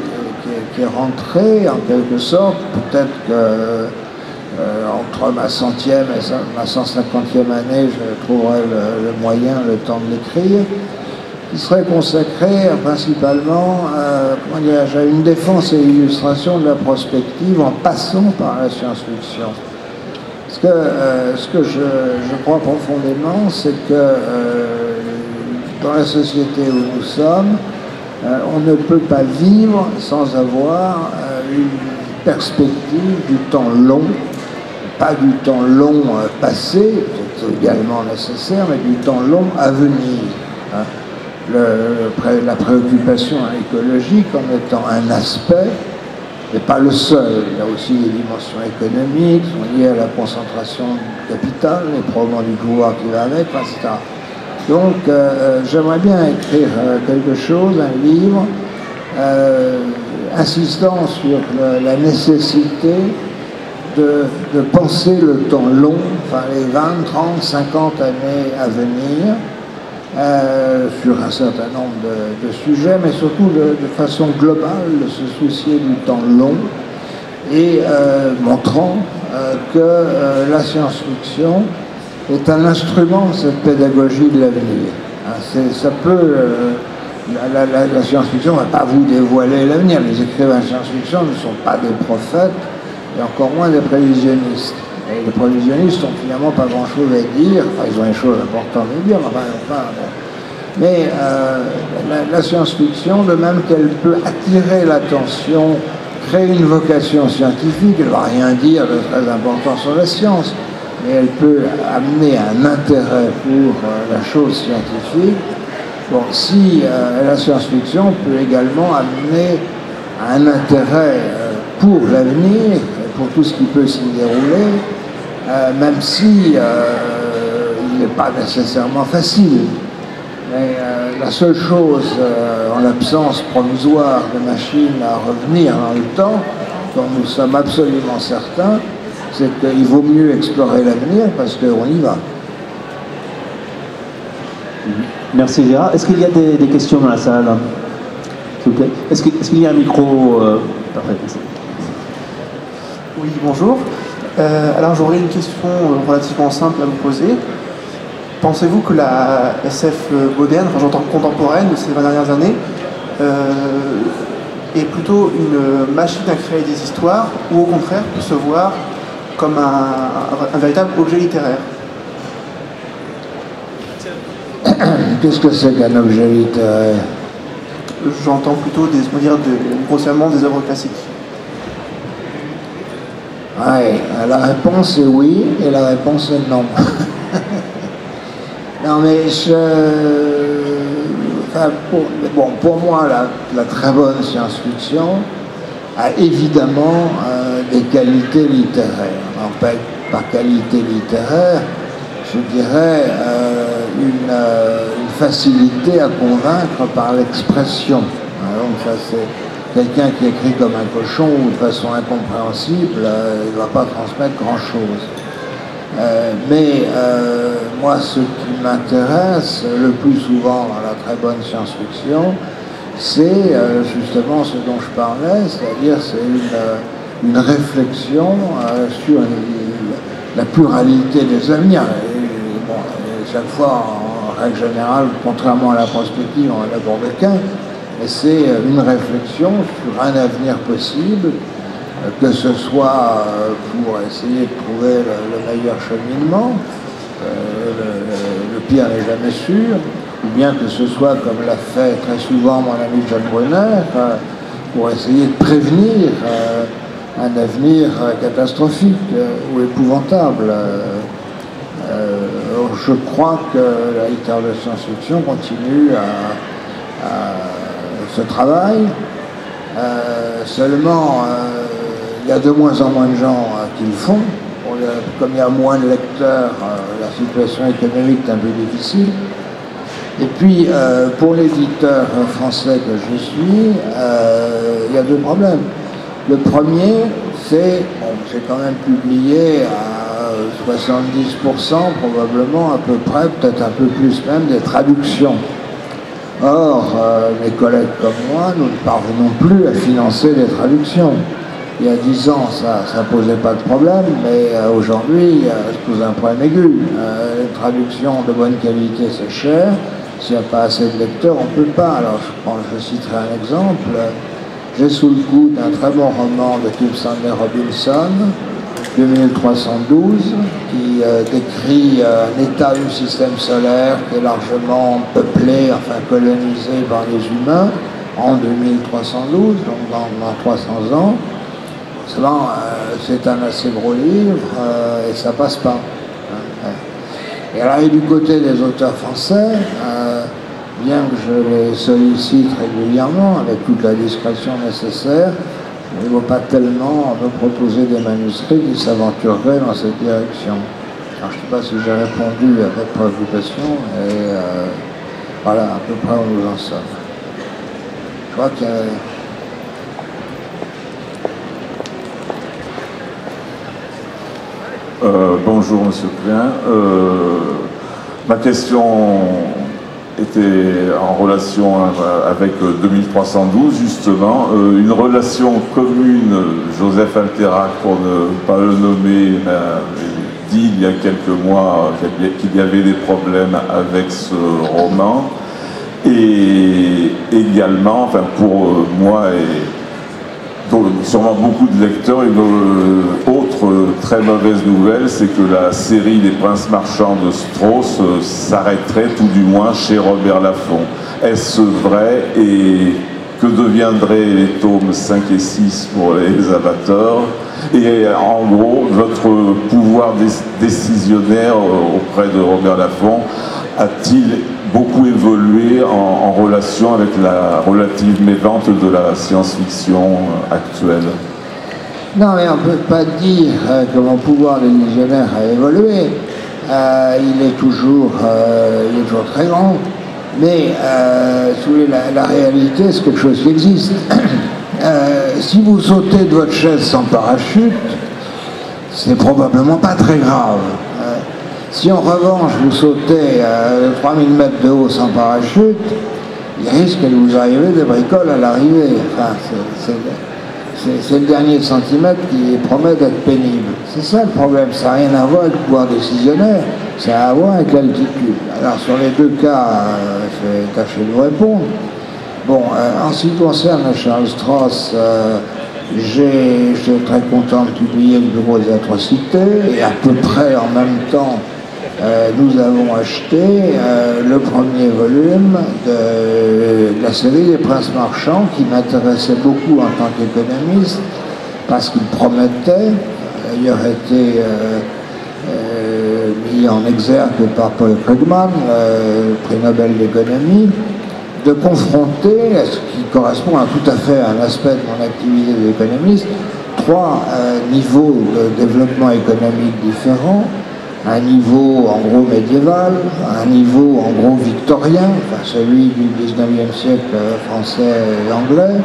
qui est rentré en quelque sorte, peut-être que entre ma 100e et ma 150e année, je trouverai le moyen, le temps de l'écrire, qui serait consacré principalement à une défense et illustration de la prospective en passant par la science-fiction. Parce que ce que je crois profondément, c'est que dans la société où nous sommes, on ne peut pas vivre sans avoir une perspective du temps long, pas du temps long passé, c'est également nécessaire, mais du temps long à venir. La préoccupation écologique en étant un aspect, mais pas le seul. Il y a aussi des dimensions économiques qui sont liées à la concentration du capital, et probablement du pouvoir qui va avec, etc. Donc, j'aimerais bien écrire quelque chose, un livre, insistant sur la nécessité de penser le temps long, enfin les 20, 30, 50 années à venir, sur un certain nombre de sujets, mais surtout de façon globale, de se soucier du temps long, et montrant que la science-fiction est un instrument de cette pédagogie de l'avenir. Ça peut... la science-fiction ne va pas vous dévoiler l'avenir. Les écrivains de science-fiction ne sont pas des prophètes, et encore moins des prévisionnistes. Et les prévisionnistes n'ont finalement pas grand-chose à dire. Enfin, ils ont des choses importantes à dire, mais la science-fiction, de même qu'elle peut attirer l'attention, créer une vocation scientifique, elle ne va rien dire de très important sur la science, mais elle peut amener un intérêt pour la chose scientifique. Bon, si la science-fiction peut également amener un intérêt pour l'avenir, pour tout ce qui peut s'y dérouler, même si il n'est pas nécessairement facile. Mais la seule chose, en l'absence provisoire de machines à revenir dans le temps, dont nous sommes absolument certains, c'est qu'il vaut mieux explorer l'avenir parce qu'on y va. Merci Gérard. Est-ce qu'il y a des questions dans la salle, s'il vous plaît? Est-ce qu'il y a un micro Parfait, merci. Oui, bonjour. Alors j'aurais une question relativement simple à vous poser. Pensez-vous que la SF moderne, enfin j'entends contemporaine de ces 20 dernières années, est plutôt une machine à créer des histoires, ou au contraire peut se voir comme un véritable objet littéraire? Qu'est-ce que c'est qu'un objet littéraire? J'entends plutôt grossièrement des œuvres classiques. Ouais, la réponse est oui et la réponse est non. Non, mais pour moi, la très bonne science-fiction a évidemment des qualités littéraires. En fait, par qualité littéraire, je dirais une facilité à convaincre par l'expression. Donc ça, c'est quelqu'un qui écrit comme un cochon ou de façon incompréhensible, il ne va pas transmettre grand-chose. Mais moi, ce qui m'intéresse le plus souvent dans la très bonne science-fiction, c'est justement ce dont je parlais, c'est-à-dire c'est une réflexion sur la pluralité des avenirs. Et chaque fois, en règle générale, contrairement à la prospective, on n'en aborde qu'un, mais c'est une réflexion sur un avenir possible, que ce soit pour essayer de trouver le meilleur cheminement, le pire n'est jamais sûr, ou bien que ce soit, comme l'a fait très souvent mon ami John Brunner, pour essayer de prévenir un avenir catastrophique ou épouvantable. Je crois que la littérature de science-fiction continue ce travail. Seulement, il y a de moins en moins de gens qui le font. Comme il y a moins de lecteurs, la situation économique est un peu difficile. Et puis, pour l'éditeur français que je suis, il y a deux problèmes. Le premier, c'est, j'ai quand même publié à 70%, probablement à peu près, peut-être un peu plus même, des traductions. Or, mes collègues comme moi, nous ne parvenons plus à financer des traductions. Il y a 10 ans, ça ne posait pas de problème, mais aujourd'hui, ça pose un problème aigu. Les traductions de bonne qualité, c'est cher. S'il n'y a pas assez de lecteurs, on ne peut pas. Alors, je citerai un exemple. J'ai sous le coude un très bon roman de Kip Stanley Robinson, 2312, qui décrit un état du système solaire qui est largement peuplé, enfin colonisé par les humains, en 2312, donc dans 300 ans. Seulement, c'est un assez gros livre et ça passe pas. Et alors, et du côté des auteurs français, bien que je les sollicite régulièrement avec toute la discrétion nécessaire, il ne vaut pas tellement me proposer des manuscrits qui s'aventureraient dans cette direction. Alors, je ne sais pas si j'ai répondu à votre préoccupation, et voilà à peu près où nous en sommes. Je crois qu'il y a... Bonjour Monsieur Klein. Ma question était en relation avec 2312 justement. Une relation commune, Joseph Alterac, pour ne pas le nommer, dit il y a quelques mois qu'il y avait des problèmes avec ce roman. Et également, enfin pour moi et sûrement beaucoup de lecteurs, une autre très mauvaise nouvelle, c'est que la série des Princes marchands de Strauss s'arrêterait tout du moins chez Robert Laffont. Est-ce vrai et que deviendraient les tomes 5 et 6 pour les amateurs? Et en gros, votre pouvoir décisionnaire auprès de Robert Laffont a-t-il beaucoup évolué en relation avec la relative mévente de la science-fiction actuelle? Non, mais on ne peut pas dire que mon pouvoir décisionnaire a évolué. Il est toujours très grand. Mais si vous voulez, la réalité, c'est quelque chose qui existe. Si vous sautez de votre chaise sans parachute, c'est probablement pas très grave. Si en revanche vous sautez à 3000 mètres de haut sans parachute, il risque de vous arriver des bricoles à l'arrivée. Enfin, c'est le dernier centimètre qui promet d'être pénible. C'est ça le problème, ça n'a rien à voir avec le pouvoir décisionnaire, ça a à voir avec l'altitude. Alors sur les deux cas, je vais tâcher de vous répondre. Bon, en ce qui concerne Charles Strauss, j'étais très content de publier le Bureau des atrocités, et à peu près en même temps, nous avons acheté le premier volume de la série des Princes marchands, qui m'intéressait beaucoup en tant qu'économiste, parce qu'il promettait, d'ailleurs été mis en exergue par Paul Krugman, prix Nobel d'économie, de confronter, ce qui correspond à tout à fait à un aspect de mon activité d'économiste, trois niveaux de développement économique différents. Un niveau en gros médiéval, un niveau en gros victorien, enfin celui du 19e siècle français et anglais,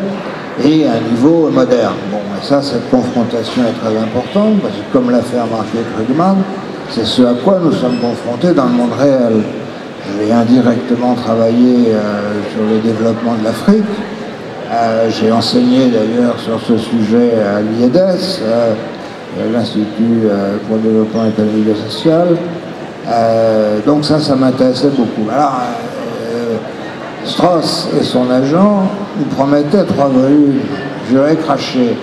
et un niveau moderne. Bon, et ça, cette confrontation est très importante, parce que comme l'a fait remarquer Krugman, c'est ce à quoi nous sommes confrontés dans le monde réel. J'ai indirectement travaillé sur le développement de l'Afrique. J'ai enseigné d'ailleurs sur ce sujet à l'IEDES, l'Institut pour le développement économique et social. Donc ça m'intéressait beaucoup. Alors, Strauss et son agent nous promettaient 3 volumes. J'aurais craché.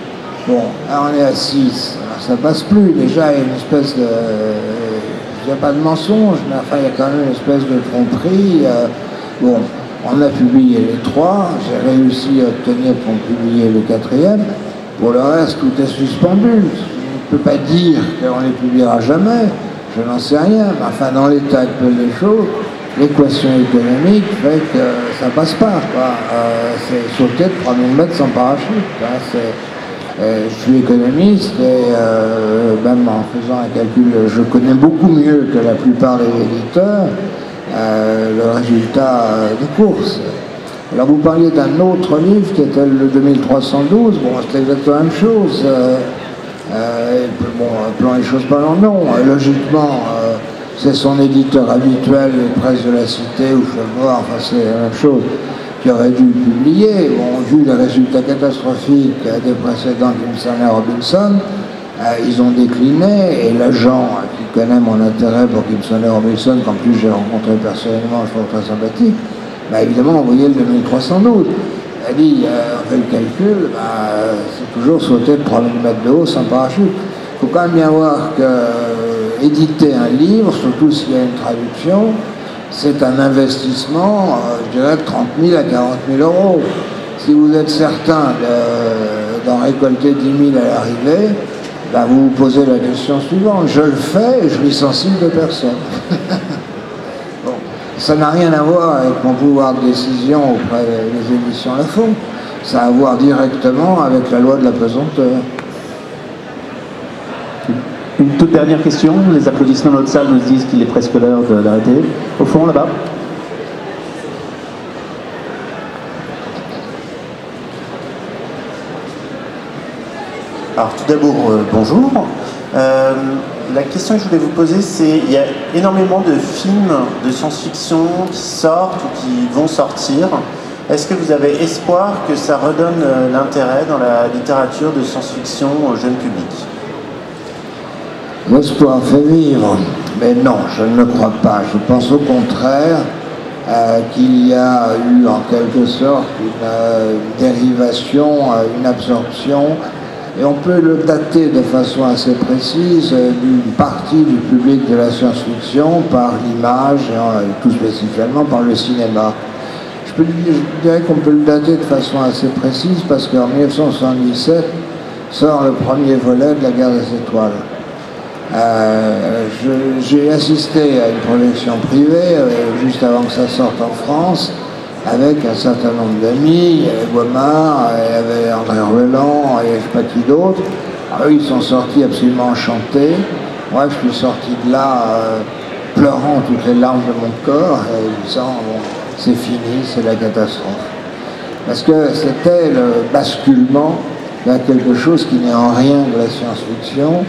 Bon, là on est à 6. Alors, ça passe plus. Déjà, il y a une espèce de... Il n'y a pas de mensonge, mais enfin, il y a quand même une espèce de tromperie. Bon, on a publié les 3. J'ai réussi à obtenir qu'on publie le 4e. Pour le reste, tout est suspendu. Je ne peux pas dire qu'on les publiera jamais, je n'en sais rien, mais enfin dans l'état actuel des choses, l'équation économique fait que ça passe pas. C'est sauter de 3000 mètres sans parachute. Je suis économiste et même en faisant un calcul, je connais beaucoup mieux que la plupart des éditeurs le résultat des courses. Alors vous parliez d'un autre livre qui était le 2312, bon c'est exactement la même chose. Bon, appelons les choses par leur nom. Logiquement, c'est son éditeur habituel, les Presses de la Cité ou Cheval, enfin c'est la même chose, qui aurait dû publier. Bon, vu les résultats catastrophiques des précédents Gimson et Robinson, ils ont décliné, et l'agent qui connaît mon intérêt pour Gimson et Robinson, qu'en plus j'ai rencontré personnellement, je trouve très sympathique, évidemment envoyé le 2312. Elle dit, on fait le calcul, c'est toujours sauter de 3000 mètres de haut sans parachute. Il faut quand même bien voir que éditer un livre, surtout s'il y a une traduction, c'est un investissement, je dirais, de 30 000 à 40 000 euros. Si vous êtes certain d'en récolter 10 000 à l'arrivée, vous vous posez la question suivante. Je le fais et je licencie 2 personnes. Ça n'a rien à voir avec mon pouvoir de décision auprès des éditions Lafon. Ça a à voir directement avec la loi de la pesanteur. Une toute dernière question. Les applaudissements dans notre salle nous disent qu'il est presque l'heure d'arrêter. Au fond, là-bas. Alors tout d'abord, bonjour. La question que je voulais vous poser, c'est il y a énormément de films de science-fiction qui sortent ou qui vont sortir. Est-ce que vous avez espoir que ça redonne l'intérêt dans la littérature de science-fiction au jeune public? L'espoir fait vivre, mais non, je ne le crois pas. Je pense au contraire qu'il y a eu en quelque sorte une dérivation, une absorption. Et on peut le dater de façon assez précise d'une partie du public de la science-fiction par l'image, et tout spécifiquement par le cinéma. Je dirais qu'on peut le dater de façon assez précise parce qu'en 1977 sort le premier volet de la Guerre des Étoiles. J'ai assisté à une projection privée juste avant que ça sorte en France, avec un certain nombre d'amis. Il y avait Guamard, il y avait André Roland, et je ne sais pas qui d'autre. Eux, ils sont sortis absolument enchantés. Moi, je suis sorti de là pleurant toutes les larmes de mon corps, et disant, bon, c'est fini, c'est la catastrophe. Parce que c'était le basculement vers quelque chose qui n'est en rien de la science-fiction.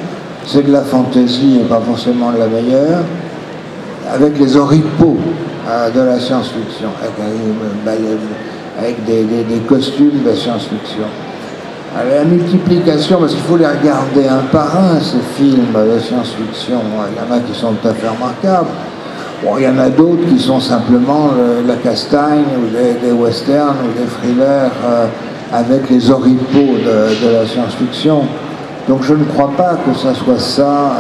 C'est de la fantaisie et pas forcément de la meilleure, avec les oripeaux de la science-fiction, avec des costumes de science-fiction. La multiplication, parce qu'il faut les regarder un par un, ces films de science-fiction. Il y en a qui sont tout à fait remarquables. Bon, il y en a d'autres qui sont simplement la castagne, ou des westerns, ou des thrillers, avec les oripeaux de la science-fiction. Donc je ne crois pas que ce soit ça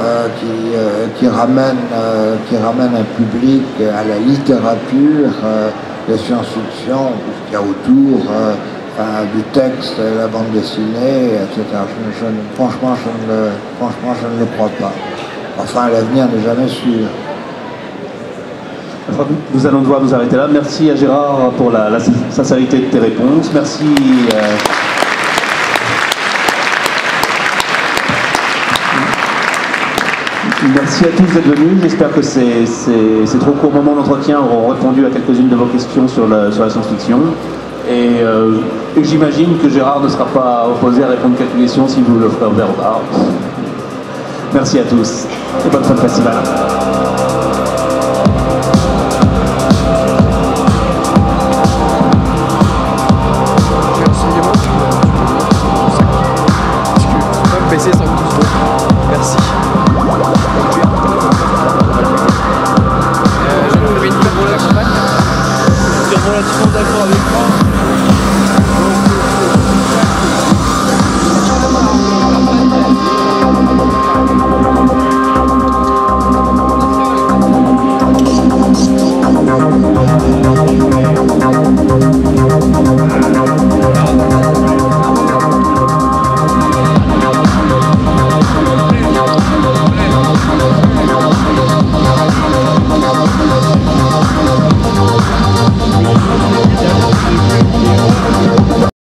qui ramène un public à la littérature de science-fiction, tout ce qu'il y a autour, enfin, du texte, la bande dessinée, etc. Franchement, je ne le crois pas. Enfin, l'avenir n'est jamais sûr. Nous allons devoir nous arrêter là. Merci à Gérard pour la sincérité de tes réponses. Merci. Merci à tous d'être venus. J'espère que ces trop courts moments d'entretien auront répondu à quelques-unes de vos questions sur la science-fiction. Et j'imagine que Gérard ne sera pas opposé à répondre à quelques questions si vous le ferez au revoir. Merci à tous et bonne fin de festival. PC sans couteau. Merci. J'ai trouvé une campagne. Je suis relativement d'accord avec moi.